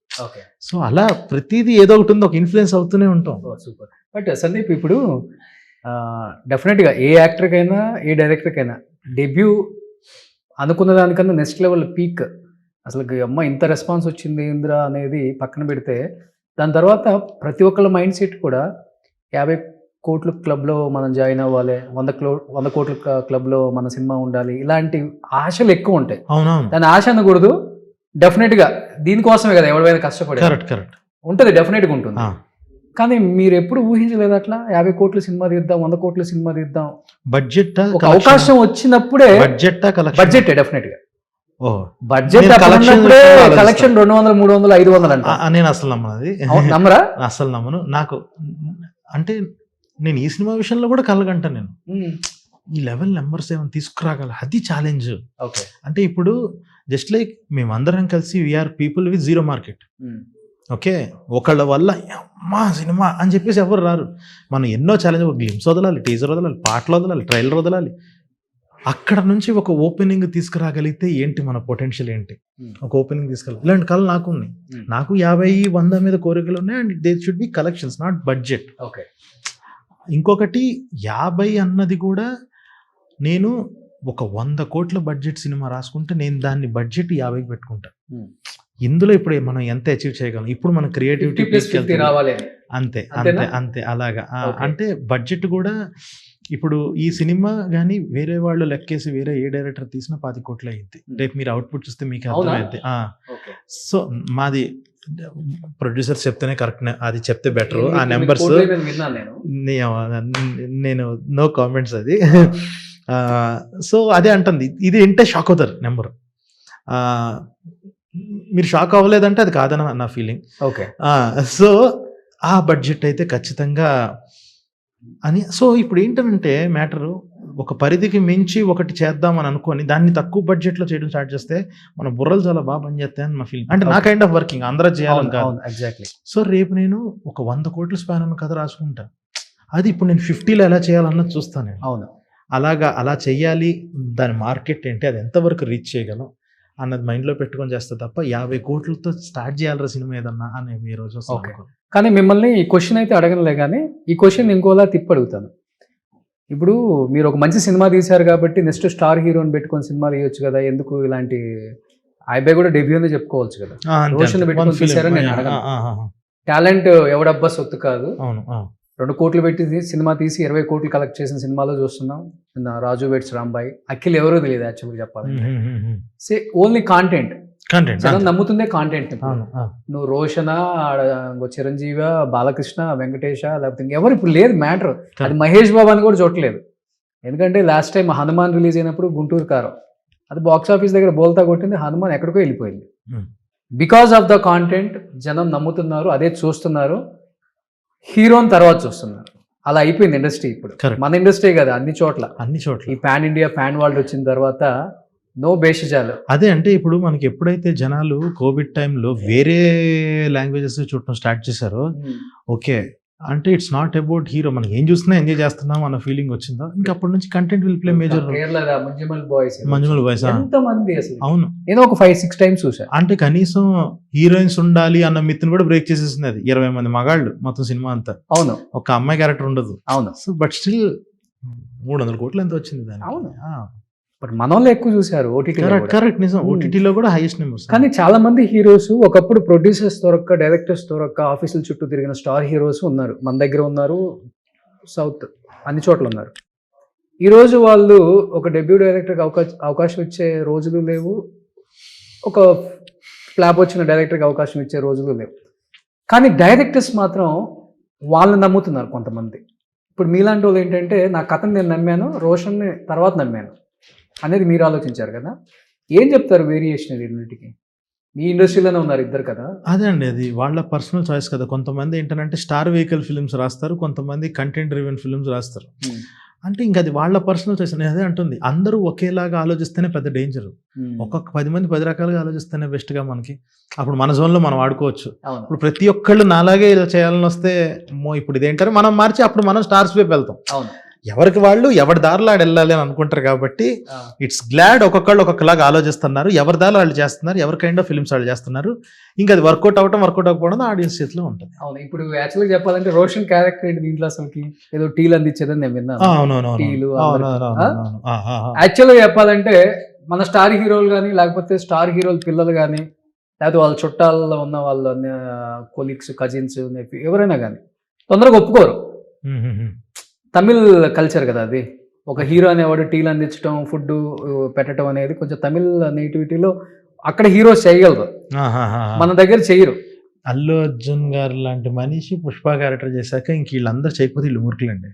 సో అలా ప్రతిదీ ఏదో ఒకటి ఉంది, ఒక ఇన్ఫ్లుయెన్స్ అవుతూనే ఉంటాం. సూపర్. బట్ సందీప్, ఇప్పుడు డెఫినెట్గా ఏ యాక్టర్కైనా ఏ డైరెక్టర్కైనా డెబ్యూ అనుకున్న దానికన్నా నెక్స్ట్ లెవెల్ పీక్, అసలు అమ్మ ఇంత రెస్పాన్స్ వచ్చింది ఇంద్ర అనేది పక్కన పెడితే, దాని తర్వాత ప్రతి ఒక్కళ్ళ మైండ్ సెట్ కూడా 50 కోట్ల క్లబ్లో మనం జాయిన్ అవ్వాలి, 100 కోట్ల క్లబ్లో మన సినిమా ఉండాలి, ఇలాంటి ఆశలు ఎక్కువ ఉంటాయి. దాని ఆశ అనకూడదు, డెఫినెట్గా దీనికోసమే కదా ఎవరైనా కష్టపడే ఉంటుంది, డెఫినెట్గా ఉంటుంది. కానీ మీరు ఎప్పుడు ఊహించలేదు అట్లా 50 కోట్ల సినిమా తీద్దాం, 100 కోట్ల సినిమా తీద్దాం, బడ్జెట్ అవకాశం వచ్చినప్పుడే బడ్జెట్ డెఫినెట్ గా బడ్జెట్ కలెక్షన్ 200, 300, 500 అంట. నేను అసలు నమ్మది, నమ్మరా? అసలు నమ్మను. నాకు అంటే నేను ఈ సినిమా విషయంలో కూడా కలగంట, నేను ఈ లెవెల్ నెంబర్స్ ఏమైనా తీసుకురాగల, అది ఛాలెంజ్. అంటే ఇప్పుడు జస్ట్ లైక్ మేమందరం కలిసి we are people with zero market. Okay, ఒకళ్ళ వల్ల అమ్మా సినిమా అని చెప్పేసి ఎవరు రారు. మనం ఎన్నో ఛాలెంజ్, ఒక గ్లిమ్స్ వదలాలి, టీజర్ వదలాలి, పాటలు వదలాలి, ట్రైలర్ వదలాలి. అక్కడ నుంచి ఒక ఓపెనింగ్ తీసుకురాగలిగితే ఏంటి మన పొటెన్షియల్ ఏంటి, ఒక ఓపెనింగ్ తీసుకెళ్ళాలి. ఇలాంటి కళలు నాకు ఉన్నాయి. నాకు 50, 100 మీద కోరికలు ఉన్నాయి. And they should be collections, not budget. Okay, ఇంకొకటి 50 అన్నది కూడా నేను ఒక 100 కోట్ల బడ్జెట్ సినిమా రాసుకుంటే నేను దాన్ని బడ్జెట్ 50కి పెట్టుకుంటా. ఇందులో ఇప్పుడు మనం ఎంత అచీవ్ చేయగలం, ఇప్పుడు మన క్రియేటివిటీ రావాలి, అంతే అంతే అంతే. అలాగా అంటే బడ్జెట్ కూడా ఇప్పుడు ఈ సినిమా కానీ వేరే వాళ్ళు లెక్కేసి వేరే ఏ డైరెక్టర్ తీసినా 10 కోట్లు అయ్యింది. రేపు మీరు అవుట్పుట్ చూస్తే మీకు అర్థమైంది. సో మాది ప్రొడ్యూసర్ చెప్తేనే కరెక్ట్, అది చెప్తే బెటర్. ఆ నెంబర్స్ నేను నో కామెంట్స్ అది. సో అదే అంటుంది, ఇది వింటే షాక్ అవుతారు నెంబర్. మీరు షాక్ అవ్వలేదంటే అది కాదని నా ఫీలింగ్. ఓకే, సో ఆ బడ్జెట్ అయితే ఖచ్చితంగా అని. సో ఇప్పుడు ఏంటంటే మ్యాటరు, ఒక పరిధికి మించి ఒకటి చేద్దామని అనుకొని దాన్ని తక్కువ బడ్జెట్లో చేయడం స్టార్ట్ చేస్తే మన బుర్రలు చాలా బాగా పనిచేస్తాయని నా ఫీలింగ్. అంటే నా కైండ్ ఆఫ్ వర్కింగ్ అందరూ చేయాలని కాదు. ఎగ్జాక్ట్లీ. సో రేపు నేను ఒక 100 కోట్ల స్పాన్ అన్న కథ రాసుకుంటా, అది ఇప్పుడు నేను 50లో ఎలా చేయాలన్నది చూస్తాను. అవును, అలాగా అలా చెయ్యాలి. దాని మార్కెట్ ఏంటి, అది ఎంతవరకు రీచ్ చేయగలం అన్నది మైండ్లో పెట్టుకొని చేస్తా తప్ప 50 కోట్లతో స్టార్ట్ చేయాలరా సినిమా ఏదన్నా అని ఈ రోజు. ఓకే, కానీ మిమ్మల్ని ఈ క్వశ్చన్ అయితే అడగనులే, కానీ ఈ క్వశ్చన్ ఇంకోలా తిప్పి అడుగుతాను. ఇప్పుడు మీరు ఒక మంచి సినిమా తీశారు కాబట్టి నెక్స్ట్ స్టార్ హీరోని పెట్టుకొని సినిమా తీయొచ్చు కదా, ఎందుకు ఇలాంటి అబ్బాయి కూడా డెబ్యూ అని చెప్పుకోవచ్చు కదా, రోషన్ పెట్టుకొని తీశారని నేను అడగను. టాలెంట్ ఎవడబ్బా సొత్తు కాదు. 2 కోట్లు పెట్టి సినిమా తీసి 20 కోట్లు కలెక్ట్ చేసిన సినిమాలో చూస్తున్నాం. రాజు వెడ్స్ రాంబాయ్, అఖిల్ ఎవరో తెలియదు యాక్చువల్గా చెప్పాలంటే. సే ఓన్లీ కాంటెంట్ నమ్ముతుందే కాంటెంట్. నువ్వు రోషనా, చిరంజీవి, బాలకృష్ణ, వెంకటేష, లేకపోతే ఇంకెవరు ఇప్పుడు లేదు మ్యాటర్. అది మహేష్ బాబు అని కూడా చూడలేదు. ఎందుకంటే లాస్ట్ టైం హనుమాన్ రిలీజ్ అయినప్పుడు గుంటూరు కారం, అది బాక్స్ ఆఫీస్ దగ్గర బోల్తా కొట్టింది, హనుమాన్ ఎక్కడికో వెళ్ళిపోయింది. బికాస్ ఆఫ్ ద కాంటెంట్ జనం నమ్ముతున్నారు, అదే చూస్తున్నారు, హీరోని తర్వాత చూస్తున్నారు. అలా అయిపోయింది ఇండస్ట్రీ ఇప్పుడు. మన ఇండస్ట్రీ కదా, అన్ని చోట్ల ఈ పాన్ ఇండియా పాన్ వరల్డ్ వచ్చిన తర్వాత నో బేషజాలు. అదే అంటే ఇప్పుడు మనకి ఎప్పుడైతే జనాలు కోవిడ్ టైంలో వేరే లాంగ్వేజెస్ చూడటం స్టార్ట్ చేశారో, ఓకే అంటే ఇట్స్ నాట్ అబౌట్ హీరో, మనం ఏం చూస్తున్నా ఎంజాయ్ చేస్తున్నాం అన్న ఫీలింగ్ వచ్చిందో, ఇంకా అప్పటి నుంచి content will play major. Manjummel boys ఎంతమంది అసలు, అవును, నేను ఒక 5-6 టైమ్స్ చూసా. అంటే కనీసం హీరోయిన్స్ ఉండాలి అన్న మిత్ని కూడా బ్రేక్ చేసేసింది. అది 20 మంది మగాళ్ళు మొత్తం సినిమా అంతా. అవును, ఒక అమ్మాయి క్యారెక్టర్ ఉండదు. అవును. సో బట్ స్టిల్ 300 కోట్లు ఎంత వచ్చింది దానికి. అవును. బట్ మనోళ్ళు ఎక్కువ చూసారు ఓటీటీ. కరెక్ట్ నిజం. ఓటీటీలో కూడా హైయెస్ట్ నెంబర్స్. కానీ చాలా మంది హీరోస్ ఒకప్పుడు ప్రొడ్యూసర్స్ దొరక్క, డైరెక్టర్స్ దొరక్క, ఆఫీసుల చుట్టూ తిరిగిన స్టార్ హీరోస్ ఉన్నారు. మన దగ్గర ఉన్నారు, సౌత్ అన్ని చోట్ల ఉన్నారు. ఈరోజు వాళ్ళు ఒక డెబ్యూ డైరెక్టర్కి అవకాశం ఇచ్చే రోజులు లేవు, ఒక ఫ్లాప్ వచ్చిన డైరెక్టర్కి అవకాశం ఇచ్చే రోజులు లేవు. కానీ డైరెక్టర్స్ మాత్రం వాళ్ళని నమ్ముతున్నారు కొంతమంది. ఇప్పుడు మీలాంటి వాళ్ళు ఏంటంటే, నా కథను నేను నమ్మాను, రోషన్ని తర్వాత నమ్మాను అనేది మీరు ఆలోచించారు కదా. ఏం చెప్తారు వేరియేషన్ ఇది రెండింటికి? మీ ఇండస్ట్రీలోనే ఉన్నారు ఇద్దరు కదా. అదే అండి, అది వాళ్ళ పర్సనల్ చాయిస్ కదా. కొంతమంది ఏంటంటే స్టార్ వెహికల్ ఫిల్మ్స్ రాస్తారు, కొంతమంది కంటెంట్ డ్రివెన్ ఫిల్మ్స్ రాస్తారు. అంటే ఇంకా అది వాళ్ళ పర్సనల్ చాయిస్. నేను అదే అంటుంది, అందరూ ఒకేలాగా ఆలోచిస్తేనే పెద్ద డేంజర్. ఒక్కొక్క 10 మంది 10 రకాలుగా ఆలోచిస్తేనే బెస్ట్గా మనకి. అప్పుడు మన జోన్లో మనం ఆడుకోవచ్చు. ఇప్పుడు ప్రతి ఒక్కళ్ళు నాలాగే ఇలా చేయాలని వస్తే ఇప్పుడు ఇదేంటారు, మనం మార్చి అప్పుడు మనం స్టార్స్ వైపు వెళ్తాం. ఎవరికి వాళ్ళు ఎవరి దారిలో ఆడు వెళ్ళాలి అని అనుకుంటారు. కాబట్టి ఇట్స్ గ్లాడ్ ఒక్కొక్కళ్ళు ఒక్కొక్కలాగా ఆలోచిస్తున్నారు, ఎవరి దారిలో వాళ్ళు చేస్తున్నారు, ఎవరి కైండ్ ఆఫ్ ఫిల్మ్స్ వాళ్ళు చేస్తున్నారు. ఇంకా అది వర్కౌట్ అవ్వకపోవడం ఆడియన్స్ చేతిలో ఉంటుంది. అవును. ఇప్పుడు యాక్చువల్గా చెప్పాలంటే రోషన్ క్యారెక్టర్ ఏంటి దీంట్లో? అసలుకి ఏదో టీలు అందించేదని నేను విన్నాను. టీలు యాక్చువల్గా చెప్పాలంటే మన స్టార్ హీరోలు కానీ, లేకపోతే స్టార్ హీరోల పిల్లలు కానీ, లేకపోతే వాళ్ళ చుట్టాలలో ఉన్న వాళ్ళ కొలీగ్స్, కజిన్స్, ఎవరైనా కానీ తొందరగా ఒప్పుకోరు. తమిళ్ కల్చర్ కదా అది. ఒక హీరో అనేవాడు టీలు అందించడం, ఫుడ్ పెట్టడం అనేది కొంచెం తమిళ్ నేటివిటీలో అక్కడ హీరోస్ చేయగలరు, మన దగ్గర చేయరు. అల్లు అర్జున్ గారు లాంటి మనిషి పుష్ప క్యారెక్టర్ చేశాక ఇంక వీళ్ళందరూ చేయకపోతే వీళ్ళు మూర్ఖులండి.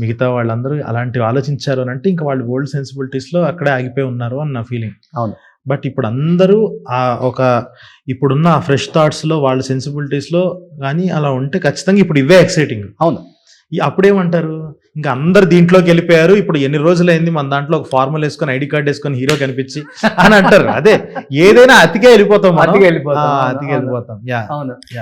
మిగతా వాళ్ళందరూ అలాంటివి ఆలోచించారు అని అంటే ఇంకా వాళ్ళు ఓల్డ్ సెన్సిబిలిటీస్లో అక్కడే ఆగిపోయి ఉన్నారు అని నా ఫీలింగ్. అవును. బట్ ఇప్పుడు అందరూ ఇప్పుడున్న ఫ్రెష్ థాట్స్లో వాళ్ళ సెన్సిబిలిటీస్లో కానీ అలా ఉంటే ఖచ్చితంగా ఇప్పుడు ఇవే ఎక్సైటింగ్. అవును. అప్పుడేమంటారు, ఇంకా అందరు దీంట్లోకి వెళ్ళిపోయారు, ఇప్పుడు ఎన్ని రోజులైంది మన దాంట్లో ఒక ఫార్మల్ వేసుకొని ఐడి కార్డ్ వేసుకొని హీరో కనిపించి అని అంటారు. అదే ఏదైనా అతికే వెళ్ళిపోతాం.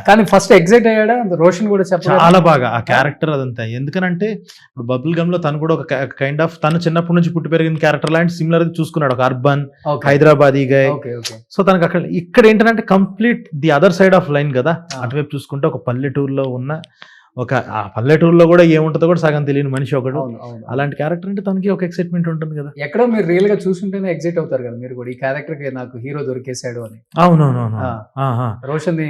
కానీ ఫస్ట్ ఎగ్జైట్ అయ్యాడా రోషన్ కూడా చాలా బాగా ఆ క్యారెక్టర్ అదంతా. ఎందుకనంటే ఇప్పుడు బబుల్ గమ్ లో తను కూడా ఒక కైండ్ ఆఫ్ తను చిన్నప్పటి నుంచి పుట్టి పెరిగిన క్యారెక్టర్ లాంటి సిమిలర్ గా చూసుకున్నాడు. ఒక అర్బన్ హైదరాబాదీ గై. సో తనకు అక్కడ ఇక్కడ ఏంటంటే complete the other side of line కదా. అటువైపు చూసుకుంటే ఒక పల్లెటూరులో ఉన్న ఆ పల్లెటూరులో కూడా ఏముంటుందో కూడా సగం తెలియని మనిషి ఒకడు. అలాంటి క్యారెక్టర్ అంటే తనకి ఒక ఎక్సైట్మెంట్ ఉంటుంది కదా. ఎక్కడో మీరు రియల్ గా చూసుంటేనే ఎగ్జైట్ అవుతారు కదా మీరు కూడా, ఈ క్యారెక్టర్ కి నాకు హీరో దొరికేశాడు అని. అవునవును. రోషన్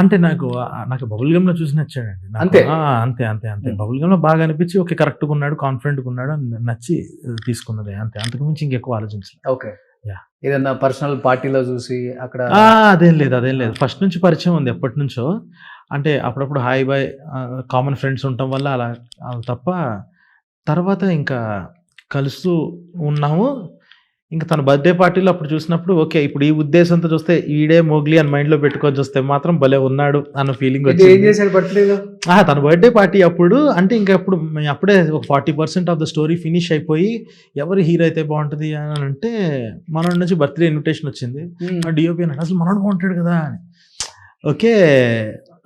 అంటే నాకు బబుల్ గమ్ లో చూసి నచ్చాడండి. అంతే బబుల్ గమ్ లో బాగా అనిపించి ఓకే కరెక్ట్ గా ఉన్నాడు, కాన్ఫిడెంట్ గా ఉన్నాడు అని నచ్చి తీసుకున్నది అంతే. అంతకు మించి ఇంకెక్కువ ఆలోచించలేదు. ఓకే. ఏదన్నా పర్సనల్ పార్టీలో చూసి అక్కడ అదేం లేదు. ఫస్ట్ నుంచి పరిచయం ఉంది ఎప్పటి నుంచో. అంటే అప్పుడప్పుడు హాయ్ బాయ్ కామన్ ఫ్రెండ్స్ ఉండటం వల్ల అలా తప్ప తర్వాత ఇంకా కలుస్తూ ఉన్నాము. ఇంకా తన బర్త్డే పార్టీలో అప్పుడు చూసినప్పుడు ఓకే ఇప్పుడు ఈ ఉద్దేశంతో చూస్తే ఈడే మోగ్లీ అని మైండ్ లో పెట్టుకొని చూస్తే మాత్రం భలే ఉన్నాడు అన్న ఫీలింగ్ వచ్చింది. తన బర్త్డే పార్టీ అప్పుడు అంటే ఇంకా అప్పుడే ఒక 40% ఆఫ్ ద స్టోరీ ఫినిష్ అయిపోయి ఎవరు హీరో అయితే బాగుంటుంది అని అంటే మన నుంచి బర్త్డే ఇన్విటేషన్ వచ్చింది. డిఓపి అన్నాడు అసలు మనోడు బాగుంటాడు కదా అని. ఓకే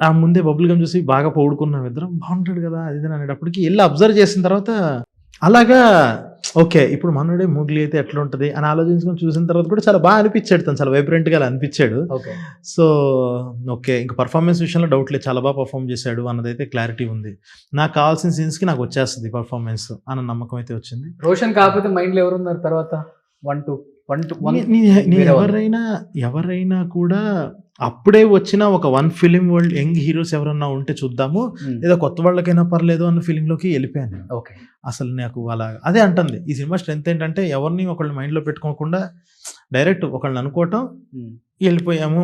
ఆ ముందే బబుల్ గమ్ చూసి బాగా పొగుడుకున్నాం ఇద్దరం, బాగుంటాడు కదా అది అనేటప్పటికి వెళ్ళి అబ్జర్వ్ చేసిన తర్వాత అలాగా ఓకే ఇప్పుడు మనోడే మోగ్లీ అయితే ఎట్లా ఉంటుంది అని ఆలోచించుకొని చూసిన తర్వాత కూడా చాలా బాగా అనిపించాడు. తను చాలా వైబ్రెంట్ గా అనిపించాడు. సో ఓకే ఇంకా పర్ఫార్మెన్స్ విషయంలో డౌట్ లేదు, చాలా బాగా పర్ఫార్మ్ చేశాడు అన్నదైతే క్లారిటీ ఉంది. నాకు కావాల్సిన సీన్స్ కి నాకు వచ్చేస్తుంది పర్ఫార్మెన్స్ అన్న నమ్మకం అయితే వచ్చింది. రోషన్ కాకపోతే మైండ్ లో ఎవరున్నారు తర్వాత? ఎవరైనా కూడా అప్పుడే వచ్చిన ఒక 1 ఫిలిం వరల్డ్ యంగ్ హీరోస్ ఎవరన్నా ఉంటే చూద్దాము, లేదా కొత్త వాళ్ళకైనా పర్లేదు అన్న ఫీలింగ్ లోకి వెళ్ళిపోయాను. అసలు నాకు అదే అంటుంది ఈ సినిమా స్ట్రెంత్ ఏంటంటే ఎవరిని ఒకళ్ళ మైండ్ లో పెట్టుకోకుండా డైరెక్ట్ ఒకళ్ళని అనుకోవటం, వెళ్ళిపోయాము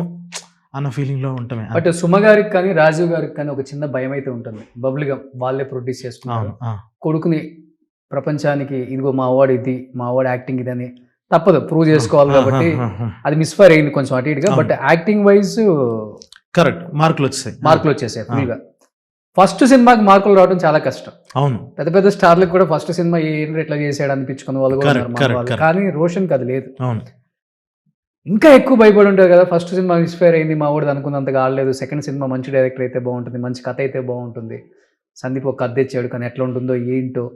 అన్న ఫీలింగ్ లో ఉంటామే. బట్ సుమ గారికి కానీ రాజీవ్ గారికి కానీ ఒక చిన్న భయం అయితే ఉంటుంది. బబుల్ గమ్ వాళ్ళే ప్రొడ్యూస్ చేసుకున్నారు, కొడుకుని ప్రపంచానికి ఇదిగో మా అవార్డు ఇది, మా అవార్డు యాక్టింగ్ ఇది అని తప్పదు ప్రూవ్ చేసుకోవాలి కాబట్టి అది మిస్ఫైర్ అయింది కొంచెం అటు ఇటుగా. బట్ యాక్టింగ్ వైజ్ కరెక్ట్ మార్కులు వచ్చేసాయి ఫుల్గా. ఫస్ట్ సినిమాకి మార్కులు రావడం చాలా కష్టం. అవును, పెద్ద పెద్ద స్టార్లకు కూడా ఫస్ట్ సినిమా ఏంటి ఎట్లా చేసాడు అనిపించుకున్న వాళ్ళు కూడా, కానీ రోషన్ అది లేదు. ఇంకా ఎక్కువ భయపడి ఉంటారు కదా, ఫస్ట్ సినిమా మిస్ఫైర్ అయింది మా వాడు అనుకున్నంతగా ఆడలేదు, సెకండ్ సినిమా మంచి డైరెక్టర్ అయితే బాగుంటుంది, మంచి కథ అయితే బాగుంటుంది, సందీప్ ఒక కథ తెచ్చాడు కానీ ఎట్లా ఉంటుందో ఏంటో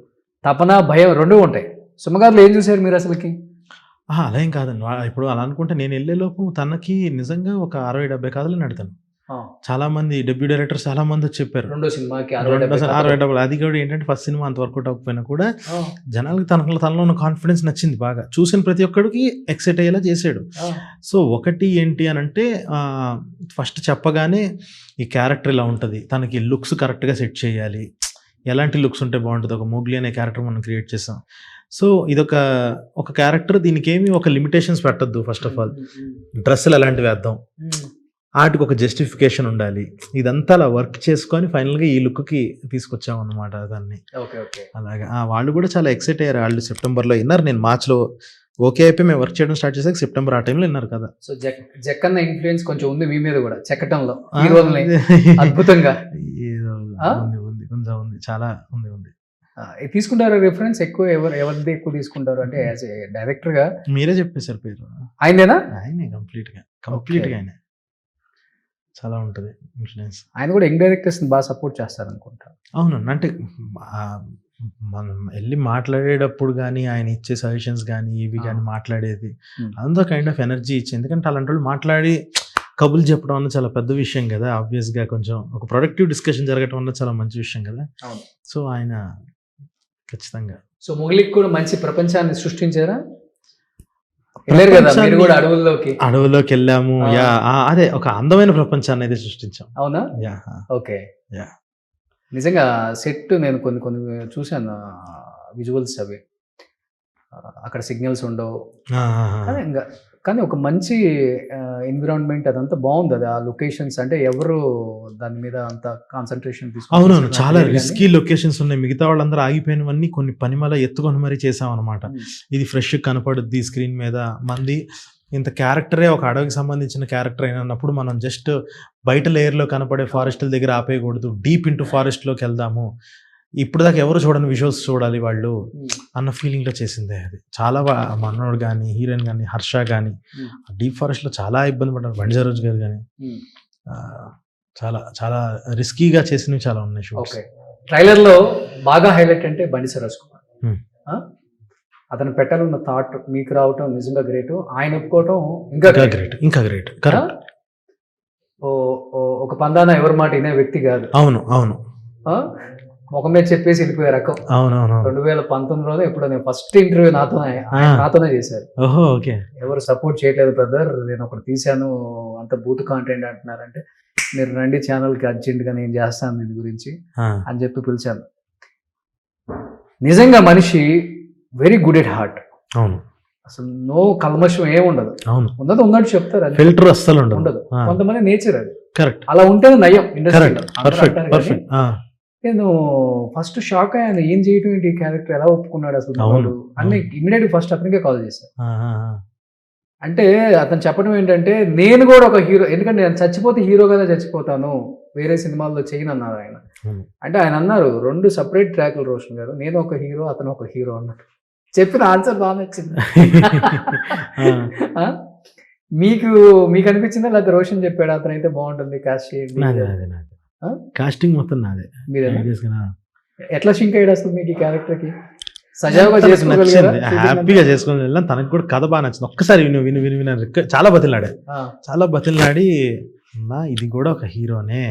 తపన భయం రెండూ ఉంటాయి. సుమగారులో ఏం చూసారు మీరు అసలుకి? అలా ఏం కాదండి. ఇప్పుడు అలా అనుకుంటే నేను వెళ్ళేలోపు తనకి నిజంగా ఒక 60-70 కథలు నడతాను. చాలా మంది డెబ్యూ డైరెక్టర్స్ చాలా మంది వచ్చి చెప్పారు రెండో సినిమాకి 60 అది కూడా ఏంటంటే ఫస్ట్ సినిమా అంత వర్కౌట్ అవ్వకపోయినా కూడా జనాలకి తనలో ఉన్న కాన్ఫిడెన్స్ నచ్చింది బాగా, చూసిన ప్రతి ఒక్కడికి ఎక్సైట్ అయ్యేలా చేసాడు. సో ఒకటి ఏంటి అని అంటే ఫస్ట్ చెప్పగానే ఈ క్యారెక్టర్ ఇలా ఉంటుంది, తనకి లుక్స్ కరెక్ట్గా సెట్ చేయాలి, ఎలాంటి లుక్స్ ఉంటే బాగుంటుంది, ఒక మోగ్లీ అనే క్యారెక్టర్ మనం క్రియేట్ చేసాం. సో ఇదొక క్యారెక్టర్, దీనికి ఏమి ఒక లిమిటేషన్స్ పెట్టద్దు. ఫస్ట్ ఆఫ్ ఆల్ డ్రెస్సులు ఎలాంటివి వేద్దాం, వాటికి ఒక జస్టిఫికేషన్ ఉండాలి, ఇదంతా అలా వర్క్ చేసుకొని ఫైనల్గా ఈ లుక్కి తీసుకొచ్చాం అనమాట దాన్ని. అలాగా వాళ్ళు కూడా చాలా ఎక్సైట్ అయ్యారు. వాళ్ళు సెప్టెంబర్లో విన్నారు, నేను మార్చ్లో ఓకే అయిపోయి మేము వర్క్ చేయడం స్టార్ట్ చేసాక సెప్టెంబర్ ఆ టైంలో విన్నారు కదా. సో జక్కన్న ఇన్ఫ్లుయెన్స్ కొంచెం ఉంది మీ మీద కూడా చెక్కటంలో అద్భుతంగా ఉంది కొంచెం ఉంది, చాలా ఉంది. తీసుకుంటారు రిఫరెన్స్ ఎక్కువ ఎవరిది ఎక్కువ తీసుకుంటారు అంటే యాజ్ ఏ డైరెక్టర్ గా? మీరే చెప్పేశారు పేరు, ఆయనేనా? ఆయనే కంప్లీట్ గా ఆయనే. చాలా ఉంటుంది ఇన్ఫ్లుయెన్స్. ఆయన కూడా యంగ్ డైరెక్టర్స్ బాగా సపోర్ట్ చేస్తారు అనుకుంటా. అవునండి, అంటే మనం వెళ్ళి మాట్లాడేటప్పుడు కానీ ఆయన ఇచ్చే సజెషన్స్ కానీ ఇవి కానీ మాట్లాడేది అంతా కైండ్ ఆఫ్ ఎనర్జీ ఇచ్చి, ఎందుకంటే అలాంటి వాళ్ళు మాట్లాడి కబుర్లు చెప్పడం అన్నది చాలా పెద్ద విషయం కదా. ఆబ్వియస్గా కొంచెం ఒక ప్రొడక్టివ్ డిస్కషన్ జరగడం అన్నది చాలా మంచి విషయం కదా. సో ఆయన ఖచ్చితంగా. సో మొగలికి కూడా మంచి ప్రపంచాన్ని సృష్టించారా? వెళ్ళారు కదా మీరు కూడా అడవుల్లోకి వెళ్ళాము. అదే ఒక అందమైన ప్రపంచాన్ని అయితే సృష్టించాం. అవునా? ఓకే. నిజంగా సెట్ నేను కొన్ని చూశాను విజువల్స్, అవి అక్కడ సిగ్నల్స్ ఉండవు కానీ ఒక మంచి ఎన్విరాన్మెంట్ అదంతా బాగుంది. అది ఆ లొకేషన్స్ అంటే ఎవరు దాని మీద అంత కాన్సన్ట్రేషన్ తీసుకు. అవునవును, చాలా రిస్కీ లొకేషన్స్ ఉన్నాయి. మిగతా వాళ్ళందరూ ఆగిపోయినవన్నీ కొన్ని పనిమల ఎత్తుకొని మరీ చేసాం అనమాట. ఇది ఫ్రెష్ కనపడుద్ది స్క్రీన్ మీద. మంది ఇంత క్యారెక్టరే ఒక అడవికి సంబంధించిన క్యారెక్టర్ అయినప్పుడు మనం జస్ట్ బయట లేయర్లో కనపడే ఫారెస్ట్ల దగ్గర ఆపేయకూడదు, డీప్ ఇంటూ ఫారెస్ట్లోకి వెళ్దాము, ఇప్పుడు దాకా ఎవరు చూడని విజువల్స్ చూడాలి వాళ్ళు అన్న ఫీలింగ్లో చేసిందే అది. చాలా మనోడు కానీ హీరోయిన్ కానీ హర్ష కానీ డీప్ ఫారెస్ట్లో చాలా ఇబ్బంది పడ్డారు. బండి సరోజ్ గారు కానీ చాలా చాలా రిస్కీగా చేసినవి చాలా ఉన్నాయి షూట్స్. ట్రైలర్లో బాగా హైలైట్ అంటే బండి సరోజ్ కుమార్. అతను పెట్టాలన్న థాట్ మీకు రావటం నిజంగా గ్రేట్, ఆయన ఒప్పుకోవటం ఇంకా గ్రేట్. కరెక్ట్. ఒక పందాన ఎవరి మాట వినే వ్యక్తి కాదు. అవును ముఖం మీద చెప్పేసి వెళ్ళిపోయే రకం. 2019లోనే ఎప్పుడో నేను ఫస్ట్ ఇంటర్వ్యూ నాతోనే చేశారు. ఎవరు సపోర్ట్ చేయట్లేదు బ్రదర్, నేను ఒకటి తీశాను అంత బూత్ కాంటెంట్ అంటున్నారంటే మీరు రండి ఛానల్కి అర్జెంట్గా నేను చేస్తాను దీని గురించి అని చెప్పి పిలిచాను. నిజంగా మనిషి వెరీ గుడ్ ఎట్ హార్ట్. అవును, అసలు నో కల్మషం ఏముండదు. అవును, ఉన్నట్టు చెప్తారు, ఫిల్టర్ అస్సలు ఉండదు. కొంతమంది నేచర్ అది. కరెక్ట్. అలా ఉంటేనే నయం ఇండస్ట్రీ. నేను ఫస్ట్ షాక్ అయ్యాను, ఏం చేయటం ఏంటి క్యారెక్టర్, ఎలా ఒప్పుకున్నాడు అసలు అన్ని. ఇమీడియట్ ఫస్ట్ అతనికే కాల్ చేశాను. అంటే అతను చెప్పడం ఏంటంటే నేను కూడా ఒక హీరో, ఎందుకంటే నేను చచ్చిపోతే హీరోగానే చచ్చిపోతాను, వేరే సినిమాల్లో చేయను అన్నారు ఆయన. అంటే ఆయన అన్నారు 2 సెపరేట్ ట్రాక్లు రోషన్ గారు, నేను ఒక హీరో అతను ఒక హీరో అన్నారు. చెప్పిన ఆన్సర్ బాగా నచ్చింది. మీకు అనిపించిందా లేకపోతే రోషన్ చెప్పాడు అతను అయితే బాగుంటుంది కాస్ట్ చేయండి? కాస్టింగ్ మొత్తం నాదే. ఎట్లా సింక్ అయ్యాడు అసలు మీకు ఈ క్యారెక్టర్ కి? హ్యాపీగా చేసుకుని వెళ్ళాను. తనకు కూడా కథ బాగా నచ్చింది. ఒక్కసారి విను చాలా బతిలాడి అన్నా ఇది కూడా ఒక హీరోనే,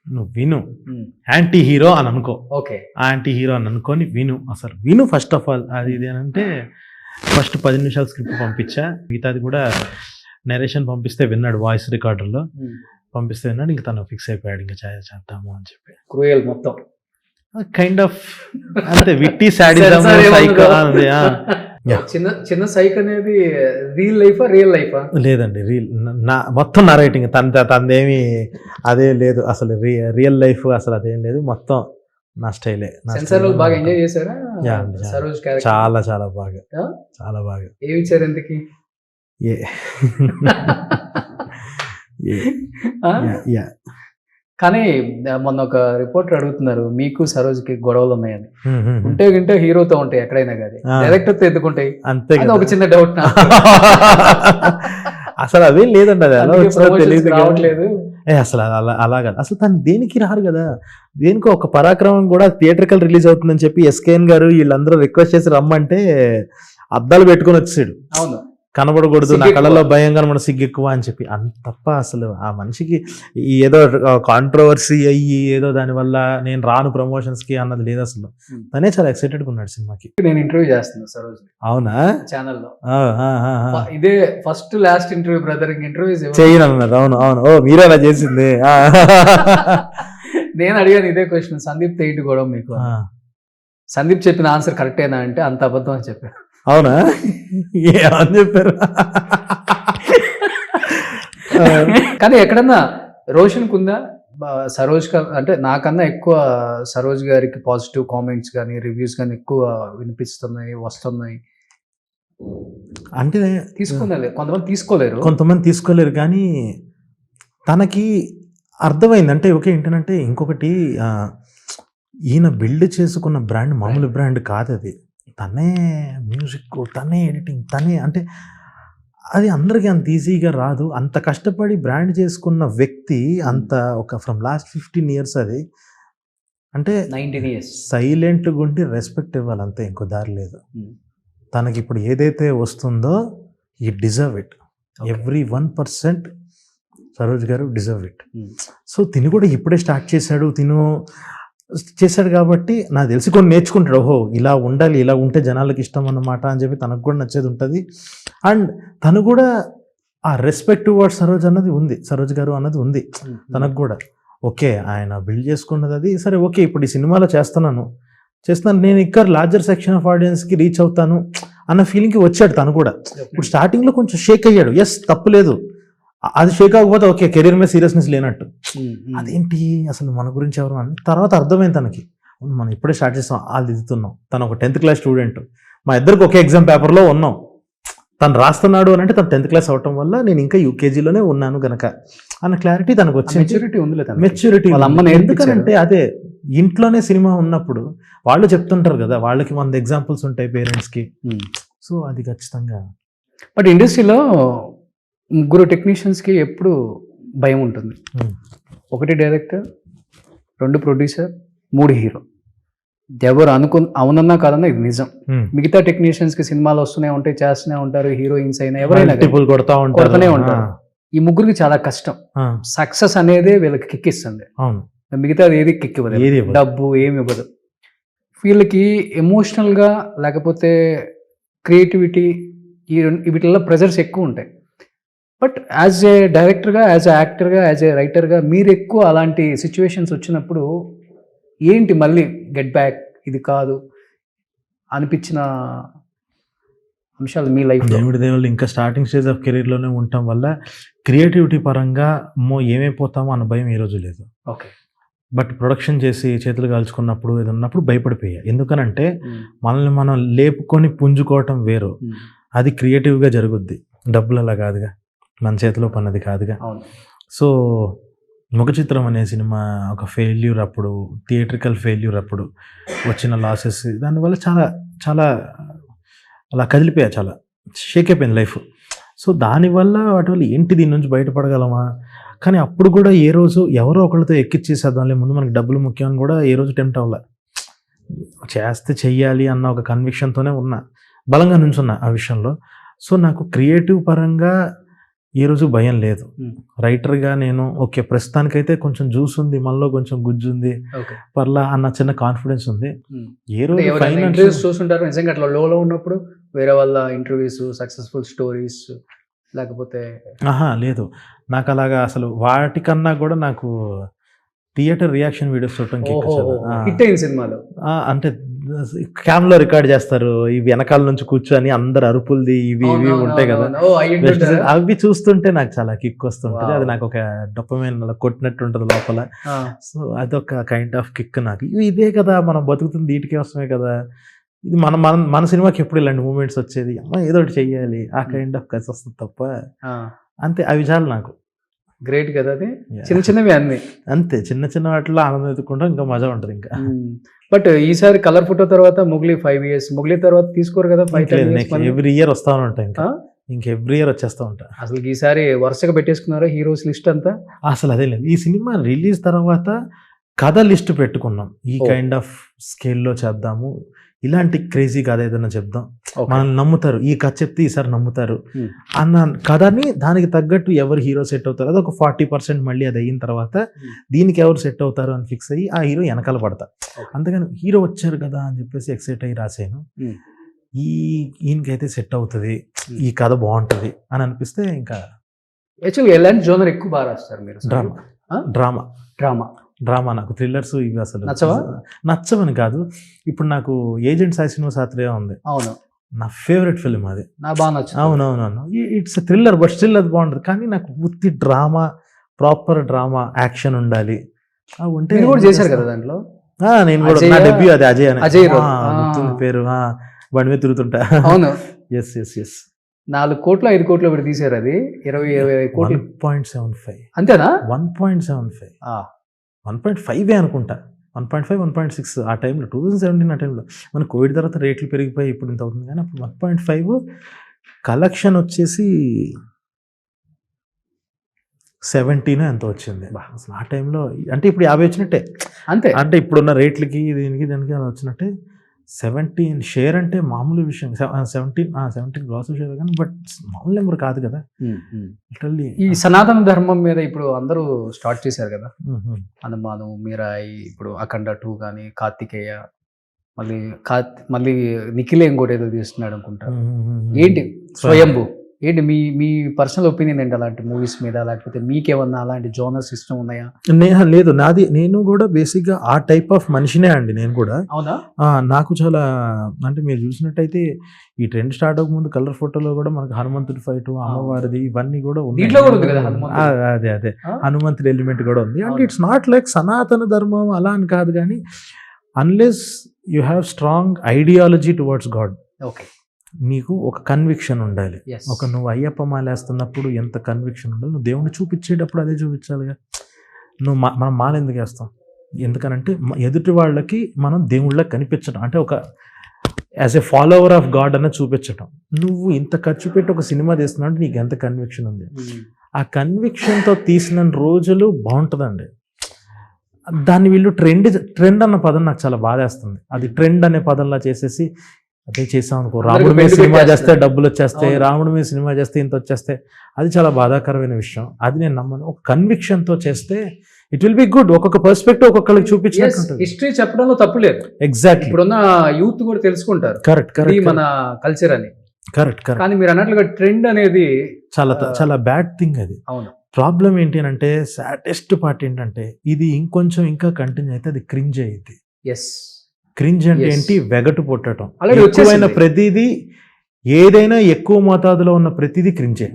నువ్వు విను, యాంటీ హీరో అని అనుకో, యాంటీ హీరో అని అనుకోని విను ఫస్ట్ ఆఫ్ ఆల్. అది ఇది అని అంటే ఫస్ట్ 10 నిమిషాలు స్క్రిప్ట్ పంపించా, మిగతాది కూడా నరేషన్ పంపిస్తే విన్నాడు, వాయిస్ రికార్డర్లో పంపిస్తే విన్నాడు. ఇంకా తను ఫిక్స్ అయిపోయాడు ఇంకా చేద్దాము అని చెప్పి. క్రూయల్ మొత్తం కైండ్ ఆఫ్ అంతే, విట్టి సాడిజం సైకో. చిన్న సైక్ అనేది రియల్ లైఫా? లేదండి, మొత్తం నరేటింగ్ తనదేమి అదే లేదు అసలు. రియల్ లైఫ్ అసలు అదేం లేదు, మొత్తం నా స్టైలే. బాగా ఎంజాయ్ చేశారా? చాలా చాలా బాగా. ఏమి ఇచ్చారు ఎందుకు? కానీ మొన్న ఒక రిపోర్టర్ అడుగుతున్నారు, మీకు సరోజ్కి గొడవలు ఉన్నాయని. ఉంటే హీరోతో ఉంటాయి ఎక్కడైనా కానీ, డైరెక్టర్తో ఎందుకుంటాయి అంతే. ఒక చిన్న డౌట్ అసలు అదేం లేదండి, అది ఎలా తెలియదు రావట్లేదు అసలు. అలాగా అసలు తను దేనికి రారు కదా, దేనికో ఒక పరాక్రమం కూడా థియేటర్కల్ రిలీజ్ అవుతుందని చెప్పి ఎస్కేఎన్ గారు వీళ్ళందరూ రిక్వెస్ట్ చేసి రమ్మంటే అద్దాలు పెట్టుకొని వచ్చాడు. అవును, కనబడకూడదు, నా సిగ్గు కళ్ళలో భయం కనబడ, సిగ్గు ఎక్కువ అని చెప్పి. అంత తప్ప అసలు ఆ మనిషికి ఈ ఏదో కాంట్రవర్సీ అయ్యి ఏదో దానివల్ల నేను రాను ప్రమోషన్స్ కి అన్నది లేదు అసలు. తనే చాలా ఎక్సైటెడ్గా ఉన్నాడు సినిమాకి. నేను ఇంటర్వ్యూ చేస్తున్నా సరోజ్ అవునా? ఛానల్లో. ఆ, ఆ, ఆ, ఆ. ఇదే first last interview brother, interviews చెయ్యను అన్నారు. అవును అవును. ఓ మీరే అలా చేసింది. ఆ. నేను అడిగాను ఇదే క్వశ్చన్, సందీప్ తెయిట్ కూడా మీకు. ఆ. సందీప్ చెప్పిన ఆన్సర్ కరెక్టేనా అంటే అంత అబద్ధం అని చెప్పారు. అవునా? ఏమని చెప్పారు? కానీ ఎక్కడన్నా రోషన్ కుందా సరోజ్ అంటే నాకన్నా ఎక్కువ సరోజ్ గారికి పాజిటివ్ కామెంట్స్ కానీ రివ్యూస్ కానీ ఎక్కువ వినిపిస్తున్నాయి, వస్తున్నాయి. అంటే తీసుకున్నారు కొంతమంది తీసుకోలేరు కానీ తనకి అర్థమైంది. అంటే ఓకే ఏంటంటే ఇంకొకటి ఈయన బిల్డ్ చేసుకున్న బ్రాండ్ మామూలు బ్రాండ్ కాదు అది. తనే మ్యూజిక్, తనే ఎడిటింగ్, తనే అంటే అది అందరికీ అంత ఈజీగా రాదు. అంత కష్టపడి బ్రాండ్ చేసుకున్న వ్యక్తి అంత ఒక ఫ్రమ్ లాస్ట్ 15 years అది అంటే 19 years సైలెంట్గా ఉండి రెస్పెక్ట్ ఇవ్వాలి అంతే, ఇంకో దారి లేదు. తనకి ఇప్పుడు ఏదైతే వస్తుందో ఈ డిజర్వ్ ఇట్, ఎవ్రీ 1% సరోజ్ గారు డిజర్వ్ ఇట్. సో తిని కూడా ఇప్పుడే స్టార్ట్ చేశాడు కాబట్టి నాకు తెలిసి కొన్ని నేర్చుకుంటాడు. ఓహో ఇలా ఉండాలి, ఇలా ఉంటే జనాలకి ఇష్టం అన్నమాట అని చెప్పి తనకు కూడా నచ్చేది ఉంటుంది. అండ్ తను కూడా ఆ రెస్పెక్ట్ టువర్డ్స్ సరోజ్ గారు అన్నది ఉంది తనకు కూడా. ఓకే ఆయన బిల్డ్ చేసుకున్నది అది సరే, ఓకే ఇప్పుడు ఈ సినిమాలో చేస్తున్నాను నేను ఇంకా లార్జర్ సెక్షన్ ఆఫ్ ఆడియన్స్కి రీచ్ అవుతాను అన్న ఫీలింగ్కి వచ్చాడు తను కూడా. ఇప్పుడు స్టార్టింగ్లో కొంచెం షేక్ అయ్యాడు, ఎస్ తప్పులేదు. అది షేక్ అవ్వకపోతే ఓకే కెరీర్ మీద సీరియస్నెస్ లేనట్టు. అదేంటి అసలు మన గురించి ఎవరు అని తర్వాత అర్థమైంది తనకి. మనం ఇప్పుడే స్టార్ట్ చేస్తాం, వాళ్ళు దిద్దుతున్నాం. తను ఒక 10th class స్టూడెంట్, మా ఇద్దరికి ఒకే ఎగ్జామ్ పేపర్లో ఉన్నాం. తను రాస్తున్నాడు అని అంటే తను 10th class అవటం వల్ల నేను ఇంకా యూకేజీలోనే ఉన్నాను గనక అన్న క్లారిటీ తనకు వచ్చింది. మెచ్యూరిటీ ఎందుకంటే అదే ఇంట్లోనే సినిమా ఉన్నప్పుడు వాళ్ళు చెప్తుంటారు కదా, వాళ్ళకి 100 ఎగ్జాంపుల్స్ ఉంటాయి పేరెంట్స్కి. సో అది ఖచ్చితంగా. బట్ ఇండస్ట్రీలో 3 టెక్నీషియన్స్కి ఎప్పుడు భయం ఉంటుంది. 1 డైరెక్టర్, 2 ప్రొడ్యూసర్, 3 హీరో. ఎవరు అవునన్నా కాదన్నా ఇది నిజం. మిగతా టెక్నీషియన్స్కి సినిమాలు వస్తూనే ఉంటాయి, చేస్తూనే ఉంటారు, హీరోయిన్స్ అయినా ఎవరైనా కొడుతూనే ఉంటారు. ఈ 3కి చాలా కష్టం. సక్సెస్ అనేది వీళ్ళకి కిక్ ఇస్తుంది, మిగతాది ఏది కిక్ ఇవ్వదు, డబ్బు ఏమి ఇవ్వదు. వీళ్ళకి ఎమోషనల్గా లేకపోతే క్రియేటివిటీ వీటిల్లో ప్రెజర్స్ ఎక్కువ ఉంటాయి. బట్ యాజ్ ఏ డైరెక్టర్గా, యాజ్ ఏ యాక్టర్గా, యాజ్ ఏ రైటర్గా మీరు ఎక్కువ అలాంటి సిచ్యువేషన్స్ వచ్చినప్పుడు ఏంటి మళ్ళీ గెట్ బ్యాక్ ఇది కాదు అనిపించిన అంశాలు మీ లైఫ్? దేవుళ్ళు ఇంకా స్టార్టింగ్ స్టేజ్ ఆఫ్ కెరీర్లోనే ఉండటం వల్ల క్రియేటివిటీ పరంగా ఏమైపోతామో అన్న భయం ఈ రోజు లేదు. ఓకే. బట్ ప్రొడక్షన్ చేసి చేతులు కాల్చుకున్నప్పుడు ఏదన్నప్పుడు భయపడిపోయా. ఎందుకనంటే మనల్ని మనం లేపుకొని పుంజుకోవటం వేరు, అది క్రియేటివ్గా జరుగుద్ది, డబ్బులు అలా కాదుగా, మన చేతిలో పన్నది కాదుగా. సో ముఖ చిత్రం అనే సినిమా ఒక ఫెయిల్యూర్ అప్పుడు, థియేట్రికల్ ఫెయిల్యూర్ అప్పుడు వచ్చిన లాసెస్, దానివల్ల చాలా చాలా అలా కదిలిపోయా, చాలా షేక్ అయిపోయింది లైఫ్. సో దానివల్ల వాటి వల్ల ఏంటి దీని నుంచి బయటపడగలమా, కానీ అప్పుడు కూడా ఏ రోజు ఎవరో ఒకరితో ఎక్కిచ్చేసేద్దాంలే, ముందు మనకి డబ్బులు ముఖ్యం అని కూడా ఏ రోజు టెంప్ట్ అవ్వలే. చేస్తే చెయ్యాలి అన్న ఒక కన్విక్షన్తోనే ఉన్నా, బలంగా నుంచున్నా ఆ విషయంలో. సో నాకు క్రియేటివ్ పరంగా ఏ రోజు భయం లేదు. రైటర్గా నేను ఓకే ప్రస్తుతానికైతే కొంచెం జ్యూస్ ఉంది, మనలో కొంచెం గుజ్జు ఉంది, పర్లా అన్న చిన్న కాన్ఫిడెన్స్ ఉంది. ఏ రోజు ఇంటర్వ్యూస్ చూస్తుంటారు నిజంగా అట్లా లోలో ఉన్నప్పుడు వేరే వాళ్ళ ఇంటర్వ్యూస్, సక్సెస్ఫుల్ స్టోరీస్ లేకపోతే? లేదు, నాకు అలాగా అసలు వాటికన్నా కూడా నాకు థియేటర్ రియాక్షన్ వీడియోస్ చూడటం హిట్ అయింది సినిమాలో. అంటే క్యామ్లో రికార్డ్ చేస్తారు, ఇవి వెనకాల నుంచి కూర్చొని అందరు అరుపులది ఇవి ఉంటాయి కదా, అవి చూస్తుంటే నాకు చాలా కిక్ వస్తుంటది. అది నాకు ఒక డొపమైన్ అలా కొట్టినట్టు ఉంటుంది లోపల. సో అదొక కైండ్ ఆఫ్ కిక్ నాకు. ఇదే కదా మనం బతుకుతుంది, వీటికి వస్తమే కదా. ఇది మన సినిమాకి ఎప్పుడు ఇలాంటి మూమెంట్స్ వచ్చేది, అమ్మ ఏదో ఒకటి చెయ్యాలి, ఆ కైండ్ ఆఫ్ కసి వస్తుంది తప్ప అంతే. అవి చాలు నాకు. గ్రేట్ కదా, అది చిన్న చిన్నవి అన్ని అంతే, చిన్న చిన్న వాటిలో ఆనందం ఎత్తుకుంటాం, ఇంకా మజా ఉంటుంది ఇంకా. బట్ ఈసారి కలర్ ఫోటో తర్వాత మొగ్లీ 5 years, మొగ్లీ తర్వాత తీసుకోరు కదా 5-10 years? ఎవ్రీ ఇయర్ వస్తా ఉంటాయి, ఇంకా ఎవ్రీ ఇయర్ వచ్చేస్తా ఉంటా. అసలు ఈసారి వరుసగా పెట్టేసుకున్నారా హీరోస్ లిస్ట్ అంతా? అసలు అదే లేదు, ఈ సినిమా రిలీజ్ తర్వాత కథ లిస్ట్ పెట్టుకున్నాం, ఈ కైండ్ ఆఫ్ స్కేల్లో చేద్దాము, ఇలాంటి క్రేజీ కథ ఏదైనా చెప్దాం, Okay. మనల్ని నమ్ముతారు, ఈ కథ చెప్తే ఈసారి నమ్ముతారు Hmm. అన్న కథని దానికి తగ్గట్టు ఎవరు హీరో సెట్ అవుతారు అది ఒక 40% మళ్ళీ అది అయిన తర్వాత దీనికి ఎవరు సెట్ అవుతారు అని ఫిక్స్ అయ్యి ఆ హీరో వెనకాల పడతా. Okay. అంతేగాని హీరో వచ్చారు కదా అని చెప్పేసి ఎక్సైట్ అయ్యి రాసాను Hmm. ఈయనకైతే సెట్ అవుతుంది, ఈ కథ బాగుంటుంది అని అనిపిస్తే ఇంకా యాక్చువల్గా ఎలాంటి జోనర్ ఎక్కువ బాగా రాస్తారు మీరు? డ్రామా డ్రామా డ్రామా డ్రామా నాకు థ్రిల్లర్స్ ఇవి అసలు నచ్చవా? నచ్చవని కాదు, ఇప్పుడు నాకు ఏజెంట్ సాయి శ్రీనివాస్ ఆత్రేయ ఉంది, అవును, నా ఫేవరెట్ ఫిల్మ్ అది. నా బాగా నచ్చింది. అవునవునవును, ఇట్స్ థ్రిల్లర్ బట్ స్టిల్ అది బాగుంటుంది. కానీ నాకు ఉత్తి డ్రామా, ప్రాపర్ డ్రామా, యాక్షన్ ఉండాలి. ఉంటే మీరు కూడా చేశారు కదా దాంట్లో. నేను కూడా నా అజయ్ డెబ్యూ అది అజయ్ అని అజయ్ రోల్. గుర్తుంది పేరు, బండి మీద తిరుగుతుంటా. అవును, ఎస్ ఎస్ ఎస్ 4 కోట్లు 5 కోట్లు పెట్టి తీశారు అది, 20 కోట్లు 1.75 అంతేనా? 1.75 1.5 అనుకుంటా, 1.5 1.6 ఆ టైంలో 2017 ఆ టైంలో. మన కోవిడ్ తర్వాత రేట్లు పెరిగిపోయి ఇప్పుడు ఇంత అవుతుంది, కానీ అప్పుడు 1.5 కలెక్షన్ వచ్చేసి 17 ఎంత వచ్చింది అసలు ఆ టైంలో. అంటే ఇప్పుడు 50 వచ్చినట్టే, అంతే. అంటే ఇప్పుడున్న రేట్లకి దీనికి అలా వచ్చినట్టే. 17 షేర్ అంటే మామూలు విషయం, 17 గ్రాస్ షేర్, కానీ బట్ మామూలు నెంబర్ కాదు కదా. లిటరల్లీ ఈ సనాతన ధర్మం మీద ఇప్పుడు అందరూ స్టార్ట్ చేశారు కదా, హనుమాను, మీరాయి, ఇప్పుడు అఖండ 2 కానీ, కార్తికేయ, మళ్ళీ నిఖిలే ఇంకోటి ఏదో తీస్తున్నాడు అనుకుంటా. ఏంటి స్వయంభూ, ఏంటి మీ పర్సనల్ ఒపీనియన్ ఏంటి అలాంటి మూవీస్ మీద? లేకపోతే మీకేమన్నా అలాంటి జోనర్స్ ఇష్టం ఉన్నాయా? లేదు, నేను కూడా బేసిక్గా ఆ టైప్ ఆఫ్ మనిషినే అండి. నేను కూడా అవునా, నాకు చాలా అంటే మీరు చూసినట్టయితే ఈ ట్రెండ్ స్టార్ట్ అవ్వకముందు కలర్ ఫోటోలో కూడా మనకు హనుమంతుడి ఫైట్, అమ్మవారిది ఇవన్నీ కూడా దీంట్లో కూడా ఉంది కదా హనుమంతుడు. అదే హనుమంతుడి ఎలిమెంట్ కూడా ఉంది. అంటే ఇట్స్ నాట్ లైక్ సనాతన ధర్మం అలా అని కాదు, కానీ unless you have strong ideology towards God, okay, నీకు ఒక కన్విక్షన్ ఉండాలి. Yes. నువ్వు అయ్యప్ప మాలేస్తున్నప్పుడు ఎంత కన్విక్షన్ ఉండాలి, నువ్వు దేవుణ్ణి చూపించేటప్పుడు అదే చూపించాలిగా. మనం మాల ఎందుకు వేస్తాం? ఎందుకనంటే ఎదుటి వాళ్ళకి మనం దేవుళ్ళకి కనిపించడం, అంటే ఒక as a follower of God అన్న చూపించడం. నువ్వు ఇంత ఖర్చు పెట్టి ఒక సినిమా తీస్తున్నావు అంటే నీకు ఎంత కన్విక్షన్ ఉంది. ఆ కన్విక్షన్తో తీసిన రోజులు బాగుంటుందండి. దాన్ని వీళ్ళు ట్రెండ్ అన్న పదం నాకు చాలా బాధేస్తుంది. అది ట్రెండ్ అనే పదంలా చేసేసి అదే చేసాం అనుకో, రాముడి మీద సినిమా చేస్తే డబ్బులు వచ్చేస్తాయి, రాముడి మీద సినిమా చేస్తే ఇంత వచ్చేస్తాయి, అది చాలా బాధాకరమైన విషయం. అది నేను నమ్మను. ఒక కన్విక్షన్తో చేస్తే ఇట్ విల్ బి గుడ్. ఒక్కొక్క పర్స్పెక్టివ్ ఒక్కొక్కరికి చూపించినట్టు. హిస్టరీ చెప్పడంలో తప్పు లేదు. ఎగ్జాక్ట్లీ. ఇప్పుడున్న యూత్ కూడా తెలుసుకుంటారు కరెక్ట్ మన కల్చర్ అని. కరెక్ట్. కానీ మీరు అన్నట్లుగా ట్రెండ్ అనేది చాలా బ్యాడ్ థింగ్ అది. అవును. ప్రాబ్లం ఏంటి అంటే, సాడెస్ట్ పార్ట్ ఏంటంటే, ఇది ఇంకా కంటిన్యూ అయితే అది క్రింజ్ అయ్యింది. ఎస్, క్రింజ్ అంటే ఏంటి? వెగటు పుట్టడం. అలాగే ఎక్కువైన ప్రతిదీ, ఏదైనా ఎక్కువ మోతాదులో ఉన్న ప్రతిదీ క్రింజే.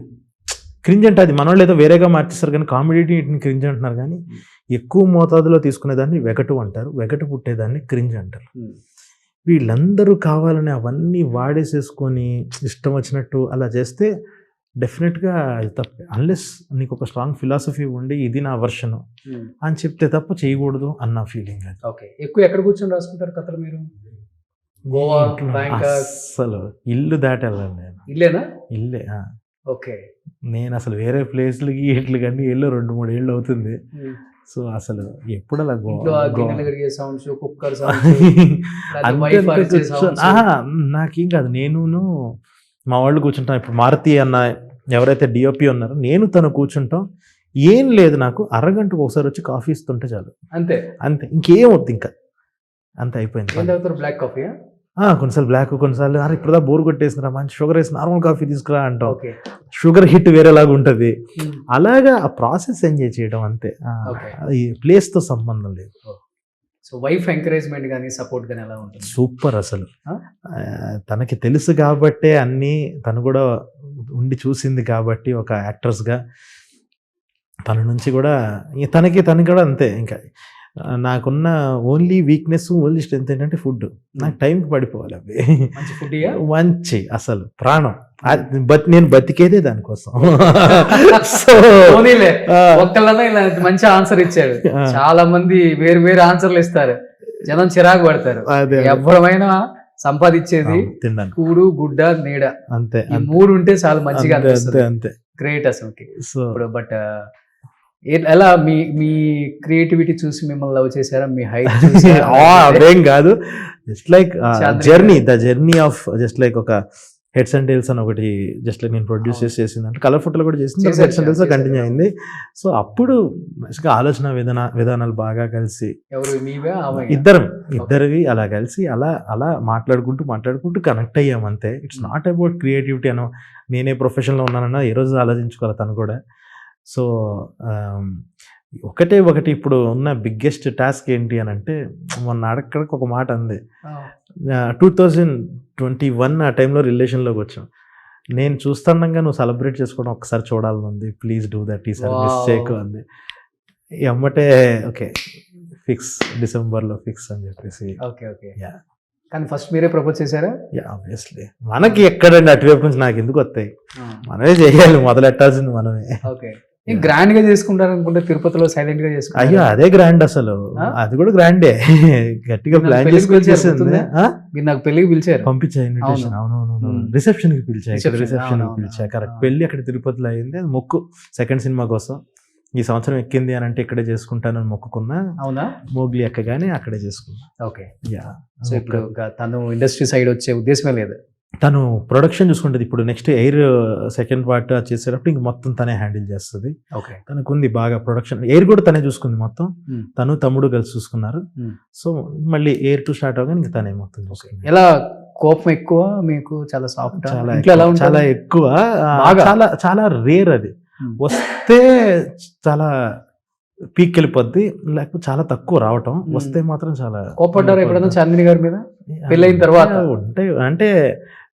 క్రింజ్ అంటే అది మనోళ్ళు ఏదో వేరేగా మార్చేస్తారు, కానీ కామెడీ క్రింజ్ అంటున్నారు. కానీ ఎక్కువ మోతాదులో తీసుకునేదాన్ని వెగటు అంటారు, వెగటు పుట్టేదాన్ని క్రింజ్ అంటారు. వీళ్ళందరూ కావాలని అవన్నీ వాడేసేసుకొని ఇష్టం వచ్చినట్టు అలా చేస్తే డెఫినెట్గా అది తప్పే. అన్లెస్ నీకు ఒక స్ట్రాంగ్ ఫిలాసఫీ ఉండి ఇది నా వర్షన్ అని చెప్తే తప్ప చేయకూడదు అన్న ఫీలింగ్. అది ఓకే. ఎక్కువ ఎక్కడ కూర్చొని రాసుకుంటారు కథలు మీరు? గోవా, బ్యాంకాక్? అసలు ఇల్లు దాటి వెళ్ళాను నేను. ఇల్లేనా? ఇల్లే. ఓకే. నేను అసలు వేరే ప్లేస్లకి ఇట్లు కానీ వెళ్ళి 2-3 ఏళ్ళు అవుతుంది. సో అసలు ఎప్పుడు అలా నాకేం కాదు. నేను మా వాళ్ళు కూర్చుంటాం. ఇప్పుడు మారుతి అన్న ఎవరైతే డిఓపి ఉన్నారో తను కూర్చుంటాం. ఏం లేదు, నాకు అరగంటకు ఒకసారి వచ్చి కాఫీ ఇస్తుంటే చాలు. అంతే. ఇంకేం వద్దు, ఇంకా అంతే అయిపోయింది. బ్లాక్ కాఫీయా? కొన్నిసార్లు బ్లాక్, కొన్నిసార్లు ఇప్పుడుదా బోర్ కొట్టేసినా మంచి షుగర్ వేసి నార్మల్ కాఫీ తీసుకురా అంటాం. షుగర్ హిట్ వేరేలాగా ఉంటుంది. అలాగా ఆ ప్రాసెస్ ఎంజాయ్ చేయడం అంతే. ఈ ప్లేస్తో సంబంధం లేదు. సో వైఫ్ ఎంకరేజ్మెంట్ కానీ సపోర్ట్ కానీ ఎలా ఉంటుంది? సూపర్. అసలు తనకి తెలుసు కాబట్టే అన్నీ, తను కూడా ఉండి చూసింది కాబట్టి ఒక యాక్ట్రెస్గా తన నుంచి కూడా తనకి కూడా అంతే. ఇంకా నాకున్న ఓన్లీ వీక్నెస్, ఓన్లీ స్ట్రెంత్ ఏంటంటే ఫుడ్. నాకు టైంకి పడిపోవాలి. అవి మంచి అసలు ప్రాణం. నేను బతికేదే దానికోసం. మంచి ఆన్సర్ ఇచ్చారు. చాలా మంది వేరు వేరు ఆన్సర్లు ఇస్తారు, జనం చిరాకు పడతారు. ఎవరైనా సంపాదించేది కూడు, గుడ్డ, నీడ, అంతే. ఈ 3 ఉంటే చాలా మంచిగా అనిపిస్తుంది. అంతే. గ్రేట్ అసలు. బట్ ఎలా మీ క్రియేటివిటీ చూసి మిమ్మల్ని లవ్ చేశారా? మీ హైట్ అదేం కాదు. Just like the journey of just like ఒక హెడ్స్ అండ్ టైల్స్ అని ఒకటి జస్ట్ లైక్ నేను ప్రొడ్యూస్ చేసింది అంటే కలర్ ఫోటోలు కూడా చేసింది, హెడ్స్ అండ్ టైల్స్ కంటిన్యూ అయింది. సో అప్పుడు మంచిగా ఆలోచన విధానాలు బాగా కలిసి ఇద్దరివి అలా కలిసి అలా మాట్లాడుకుంటూ కనెక్ట్ అయ్యాం అంతే. ఇట్స్ నాట్ అబౌట్ క్రియేటివిటీ అనో నేనే ప్రొఫెషన్లో ఉన్నానన్నా ఏ రోజు ఆలోచించుకోవాలి తను కూడా. సో ఒకటి ఇప్పుడు ఉన్న బిగ్గెస్ట్ టాస్క్ ఏంటి అని అంటే, మొన్న అడక్కడికి ఒక మాట అంది, 2021 ఆ టైంలో రిలేషన్లోకి వచ్చాం. నేను చూస్తుండగా నువ్వు సెలబ్రేట్ చేసుకోవడం ఒకసారి చూడాలని ఉంది, ప్లీజ్ డూ దట్, ఈ సర్వీస్ చేయకు అంది. ఎమ్మటే ఓకే ఫిక్స్, డిసెంబర్లో ఫిక్స్ అని చెప్పేసి. కానీ ఫస్ట్ మీరే ప్రపోజ్ చేశారా? ఆబ్వియస్లీ, మనకి ఎక్కడండి అటువైపు నుంచి నాకు ఎందుకు వస్తాయి, మనమే చేయాలి, మొదలెట్టాల్సింది మనమే. ఓకే, గ్రాండ్ గా చేసుకుంటారు అనుకుంటే తిరుపతిలో సైలెంట్ గా చేసుకుంటారు. అయ్యో అదే గ్రాండ్, అసలు అది కూడా గ్రాండే. గట్టిగా ప్లాన్ చేసుకొని మీరు నాకు పెళ్లికి పిలిచారు, పంపించా ఇన్విటేషన్. అవునవును, రిసెప్షన్ కి పిలిచా కరెక్ట్. పెళ్లి అక్కడ తిరుపతిలో అయింది, అది మొక్కు సెకండ్ సినిమా కోసం. ఈ సంవత్సరం ఎక్కింది అని అంటే ఇక్కడే చేసుకుంటానని మొక్కుకున్నా. అవునా? మోగ్లీ ఎక్కగానే అక్కడే చేసుకున్నా. ఓకే, సో ఇప్పుడు తను ఇండస్ట్రీ సైడ్ వచ్చే ఉద్దేశమే లేదు, తను ప్రొడక్షన్ చూసుకుంటుంది. ఇప్పుడు నెక్స్ట్ ఎయిర్ సెకండ్ పార్ట్ చేసేటప్పుడు ఇంక మొత్తం తనే హ్యాండిల్ చేస్తుంది. తనకు ఉంది బాగా ప్రొడక్షన్, ఎయిర్ కూడా తనే చూసుకుంది మొత్తం. తను తమ్ముడు కలిసి చూసుకున్నారు. సో మళ్ళీ ఎయిర్ 2 స్టార్ట్ అవగానే ఇంక తనే మొత్తం చూసుకుంది. ఎలా కోపం ఎక్కువ మీకు? చాలా సాఫ్ట్, చాలా ఎక్కువ, చాలా రేర్ అది. వస్తే చాలా పీక్ వెళ్ళిపోద్ది, లేకపోతే చాలా తక్కువ రావటం. వస్తే మాత్రం చాలా కోపడ్డారు ఎప్పుడైనా చాందిని గారి మీద పెళ్ళైన తర్వాత? ఉంటాయి, అంటే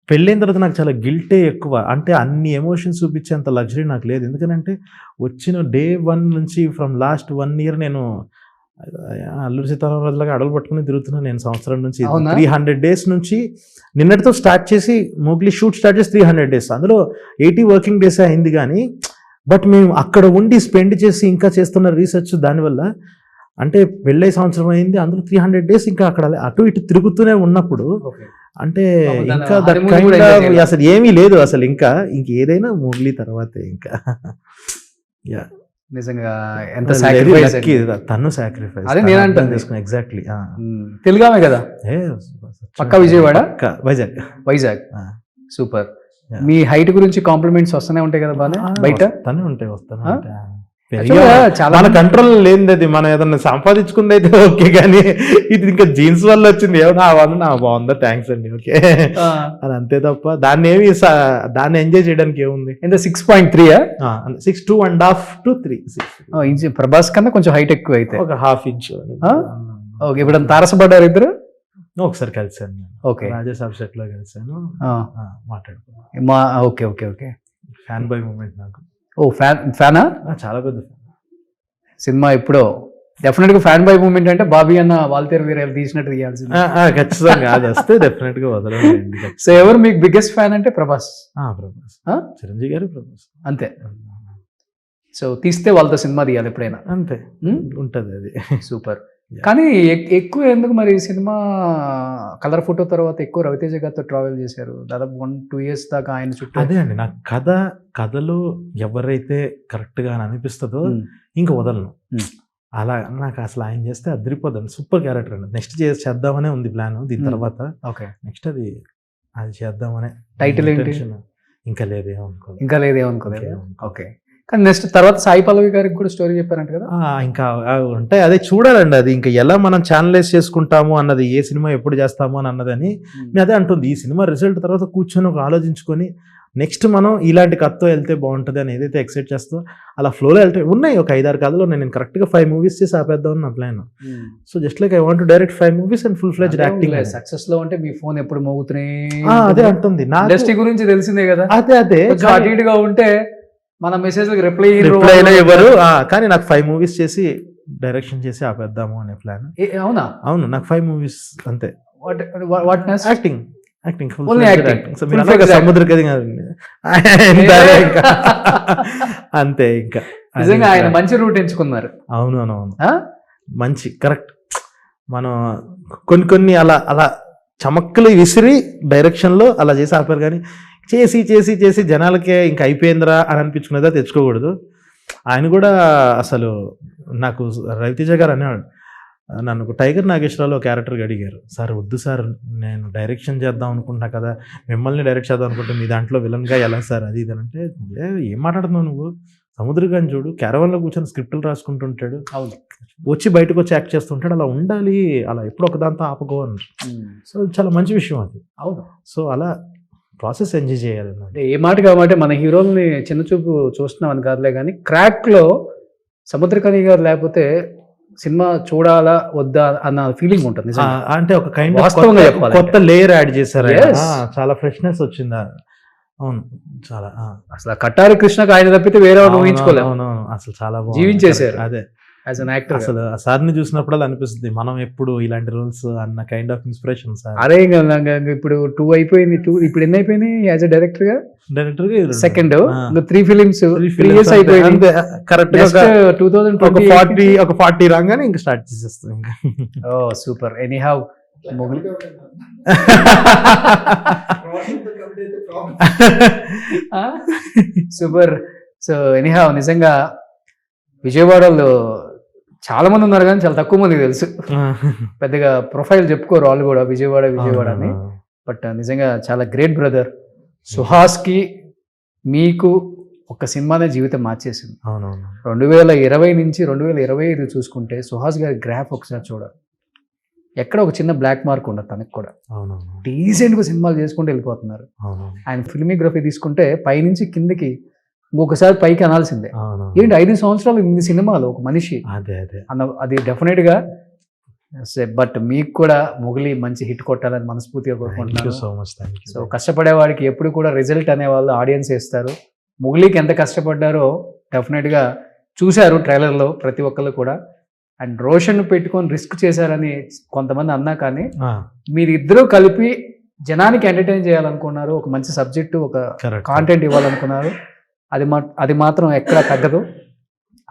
పెళ్ళైన తర్వాత నాకు చాలా గిల్టే ఎక్కువ. అంటే అన్ని ఎమోషన్స్ చూపించేంత లగ్జరీ నాకు లేదు. ఎందుకంటే వచ్చిన డే 1 నుంచి ఫ్రమ్ లాస్ట్ 1 year నేను అల్లూరి సీతారామరాజులాగా అడలు పట్టుకుని తిరుగుతున్నాను. నేను సంవత్సరం నుంచి 300 days నుంచి, నిన్నటితో స్టార్ట్ చేసి మోగ్లీ షూట్ స్టార్ట్ చేసి 300 days, అందులో 80 working days అయింది. కానీ బట్ మేము అక్కడ ఉండి స్పెండ్ చేసి ఇంకా చేస్తున్న రీసెర్చ్ దానివల్ల, అంటే పెళ్ళై సంవత్సరం అయింది, అందులో 300 days ఇంకా అక్కడ అటు ఇటు తిరుగుతూనే ఉన్నప్పుడు, అంటే ఇంకా అసలు ఏమీ లేదు అసలు. ఇంకా ఏదైనా మోగ్లీ తర్వాతే ఇంకా. నిజంగా ఎంత తను సాక్రిఫైస్, అదే నేను అంటాను. ఎగ్జాక్ట్లీ, తెలుగామే కదా, పక్కా విజయవాడ, వైజాగ్. సూపర్. మీ హైట్ గురించి కాంప్లిమెంట్స్ వస్తూనే ఉంటాయి కదా బాగా బయట? తనే ఉంటాయి, వస్తాను. చాలా కంట్రోల్ లేనిది అది, మనం ఏదన్నా సంపాదించుకుంది అయితే ఓకే, కానీ ఇది ఇంకా జీన్స్ వల్ల వచ్చింది. ఏమన్నా నా బాగుందా, థ్యాంక్స్ అండి, ఓకే అది అంతే తప్ప దాన్ని ఎంజాయ్ చేయడానికి ఏముంది. ఎంత 6.3? 6 2.5 to 3 ఇంచ్. ప్రభాస్ కన్నా కొంచెం హైట్ ఎక్కువ అయితే, ఒక 1/2 inch. ఓకే, ఇప్పుడు తారసపడ్డారు ఇద్దరు? ఒకసారి కలిసాను నేను, ఓకే, రాజాసాబ్ సెట్ లో కలిసాను, మాట్లాడుకున్నాను. Okay okay okay, fan boy moment నాకు. ఓ ఫ్యానా? చాలా పెద్ద ఫ్యాన్. సినిమా ఎప్పుడో డెఫినెట్ గా ఫ్యాన్ బాయ్ మూమెంట్ అంటే బాబీ అన్న వాల్తేరు వీరు తీసినట్టు తీయాల్సింది. ఖచ్చితంగా అది వస్తే డెఫినెట్ గా వదలండి. సో ఎవరు మీకు బిగ్గెస్ట్ ఫ్యాన్ అంటే? ప్రభాస్. చిరంజీవి గారు, ప్రభాస్, అంతే. సో తీస్తే వాళ్ళతో సినిమా తీయాలి ఎప్పుడైనా, అంతే ఉంటది అది. సూపర్. కానీ ఎక్కువ ఎందుకు మరి సినిమా కలర్ ఫోటో తర్వాత ఎక్కువ రవితేజ గారితో ట్రావెల్ చేశారు, దాదాపు 1-2 years దాకా ఆయన చుట్టూ? అదే అండి, నాకు కథలో ఎవరైతే కరెక్ట్ గా అనిపిస్తుందో ఇంకా వదలను. అలా నాకు అసలు ఆయన చేస్తే అదిరిపోదండి, సూపర్ క్యారెక్టర్ అండి. నెక్స్ట్ చేద్దామనే ఉంది ప్లాన్ దీని తర్వాత. ఓకే, నెక్స్ట్ అది చేద్దామనే. టైటిల్ ఏంటి? ఇంకా లేదేమనుకోలేదు. ఓకే, కానీ నెక్స్ట్ తర్వాత సాయి పల్లవి గారికి కూడా స్టోరీ చెప్పారంట కదా? ఇంకా ఉంటాయి, అదే చూడాలండి. అది ఇంకా ఎలా మనం ఛానలైజ్ చేసుకుంటాము అన్నది, ఏ సినిమా ఎప్పుడు చేస్తాము అని అన్నదని నేను అదే అంటుంది. ఈ సినిమా రిజల్ట్ తర్వాత కూర్చొని ఒక ఆలోచించుకొని నెక్స్ట్ మనం ఇలాంటి కథతో వెళ్తే బాగుంటుంది అని ఏదైతే ఎక్సైట్ చేస్తో అలా ఫ్లోలో వెళ్తే ఉన్నాయి. ఒక 5-6 కథలో నేను కరెక్ట్గా 5 movies చేసి ఆపేద్దాం అని నా plan. So just like I want to direct 5 movies and full fledged acting. Success లో అంటే మీ ఫోన్ ఎప్పుడు మోగుతూనే అదే అంటుంది. నా ఇండస్ట్రీ గురించి తెలిసిందే కదా, అదే అటు ఇటుగా ఉంటే మన మెసేజ్ రిప్లై ఇవ్వరు. కానీ నాకు 5 movies చేసి డైరెక్షన్ చేసి ఆపేద్దాము అనే ప్లాన్. అవునా? అవును, నాకు 5 movies అంతే. యాక్టింగ్ సముద్ర కది అంతే. ఇంకా నిజంగా ఆయన మంచి రూట్ ఎంచుకున్నారు. అవునవును, మంచి కరెక్ట్. మనం కొన్ని అలా చమక్కులు విసిరి డైరెక్షన్ లో అలా చేసి ఆపారు. కానీ చేసి జనాలకే ఇంకా అయిపోయిందిరా అని అనిపించుకునేదా తెచ్చుకోకూడదు. ఆయన కూడా అసలు నాకు రవితేజ గారు అనేవాడు, నన్ను టైగర్ నాగేశ్వరరావు క్యారెక్టర్గా అడిగారు, సార్ వద్దు సార్ నేను డైరెక్షన్ చేద్దాం అనుకుంటున్నా కదా, మిమ్మల్ని డైరెక్ట్ చేద్దాం అనుకుంటే మీ దాంట్లో విలన్గా ఎలా సార్ అది ఇది అంటే, ఏం మాట్లాడుతున్నావు నువ్వు, సముద్రగాని చూడు క్యారవాన్లో కూర్చొని స్క్రిప్టులు రాసుకుంటుంటాడు, అవును, వచ్చి బయటకు వచ్చి యాక్ట్ చేస్తుంటాడు, అలా ఉండాలి, అలా ఎప్పుడు ఒకదాంతో ఆపకో అన్నారు. సో చాలా మంచి విషయం అది. అవును. సో అలా ప్రాసెస్ ఎంజాయ్ చేయాలి. అంటే ఏ మాట కాబట్టి మన హీరోల్ని చిన్న చూపు చూస్తున్నాం అని కాదులే కానీ క్రాక్లో సముద్రకని గారు లేకపోతే సినిమా చూడాలా వద్దా అన్న ఫీలింగ్ ఉంటుంది నిజంగా. అంటే ఒక కైండ్ వాస్తవంగా చెప్పాలి, కొత్త లేయర్ యాడ్ చేశారు, Yes. చాలా ఫ్రెష్నెస్ వచ్చింది. అవును, చాలా అసలు కట్టారి కృష్ణకు ఆయన తప్పితే వేరే వాడు ఊహించుకోలేము. అవునవును, అసలు చాలా బాగుంది, జీవించేశారు. అదే యాజ్ అన్ యాక్టర్. అసలు ఆ సార్ని చూసినప్పుడు అనిపిస్తుంది మనం ఎప్పుడు ఇలాంటి రోల్స్ అన్న కైండ్ ఆఫ్ ఇన్స్పిరేషన్ సార్. అరే ఇప్పుడు 2 అయిపోయింది, 2 ఇప్పుడు ఎన్ని అయిపోయినాయి యాజ్ అ డైరెక్టర్ గా? డైరెక్టర్ గా సెకండ్, 3 ఫిలిమ్స్ 3 years అయిపోయింది. కరెక్ట్ గా 2020 ఒక 40 రాగానే ఇంకా స్టార్ట్ చేసేస్తాం ఇంకా. ఓ super. Anyhow super. So anyhow నిజంగా విజయవాడలో చాలా మంది ఉన్నారు కానీ చాలా తక్కువ మందికి తెలుసు, పెద్దగా ప్రొఫైల్ చెప్పుకోరు వాళ్ళు కూడా విజయవాడ అని. బట్ నిజంగా చాలా గ్రేట్ బ్రదర్. సుహాస్కి మీకు ఒక సినిమానే జీవితం మార్చేసింది. 2020 నుంచి 2025 చూసుకుంటే సుహాస్ గారి గ్రాఫ్ ఒకసారి చూడాలి, ఎక్కడ ఒక చిన్న బ్లాక్ మార్క్ ఉండదు తనకు కూడా. డీసెంట్గా సినిమాలు చేసుకుంటూ వెళ్ళిపోతున్నారు. ఆయన ఫిల్మోగ్రఫీ తీసుకుంటే పైనుంచి కిందకి ఇంకొకసారి పైకి అనాల్సిందే. ఏంటి 5 సంవత్సరాలు 8 సినిమాలు ఒక మనిషి అన్న, అది డెఫినెట్గా. బట్ మీకు కూడా మొగలి మంచి హిట్ కొట్టాలని మనస్ఫూర్తిగా కోరుకుంటున్నాను. సో కష్టపడే వాడికి ఎప్పుడు కూడా రిజల్ట్ అనే వాళ్ళు ఆడియన్స్ వేస్తారు. మొగలికి ఎంత కష్టపడ్డారో డెఫినెట్గా చూశారు ట్రైలర్లో ప్రతి ఒక్కళ్ళు కూడా. అండ్ రోషన్ పెట్టుకొని రిస్క్ చేశారని కొంతమంది అన్నా కానీ మీరిద్దరూ కలిపి జనానికి ఎంటర్టైన్ చేయాలనుకున్నారు, ఒక మంచి సబ్జెక్టు ఒక కాంటెంట్ ఇవ్వాలనుకున్నారు. అది మాత్రం ఎక్కడ తగ్గదు.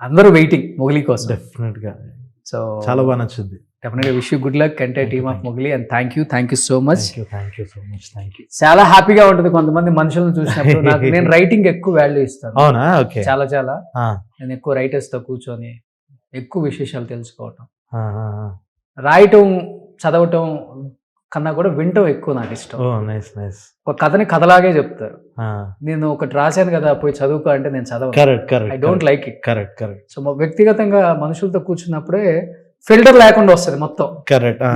అందరూ వెయిటింగ్ మొగలి కోసం డెఫినెట్గా. సో చాలా బాగా నచ్చింది. డెఫినెట్గా wish you good luck entire team of Mogali. And thank you so much. చాలా హ్యాపీగా ఉంటుంది కొంతమంది మనుషులను చూసినప్పుడు. నేను రైటింగ్ ఎక్కువ వాల్యూ ఇస్తాను. అవునా? ఓకే. చాలా నేను ఎక్కువ రైటర్స్ తో కూర్చొని ఎక్కువ విశేషాలు తెలుసుకోవటం, రాయటం చదవటం కన్నా కూడా వింటం ఎక్కువ నాకు ఇష్టం. ఒక కథని కథలాగే చెప్తారు. నేను ఒకటి రాశాను కదా పోయి చదువుకో అంటే నేను చదవను. I don't like it. So వ్యక్తిగతంగా మనుషులతో కూర్చున్నప్పుడే ఫిల్టర్ లేకుండా వస్తుంది మొత్తం.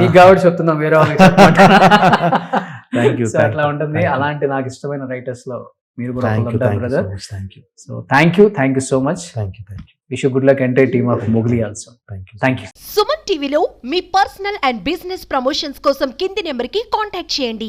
నీకు కాబట్టి చెప్తున్నాం, వేరే వాళ్ళకి అట్లా ఉంటుంది. అలాంటి నాకు ఇష్టమైన రైటర్స్ లో మీరు కూడా ఉంటారు brother. So thank you so much. Wish you good luck entire team of Mogali also. Thank you. Suman టీవీలో మీ పర్సనల్ అండ్ బిజినెస్ ప్రమోషన్స్ కోసం కింది నెంబర్కి కాంటాక్ట్ చేయండి.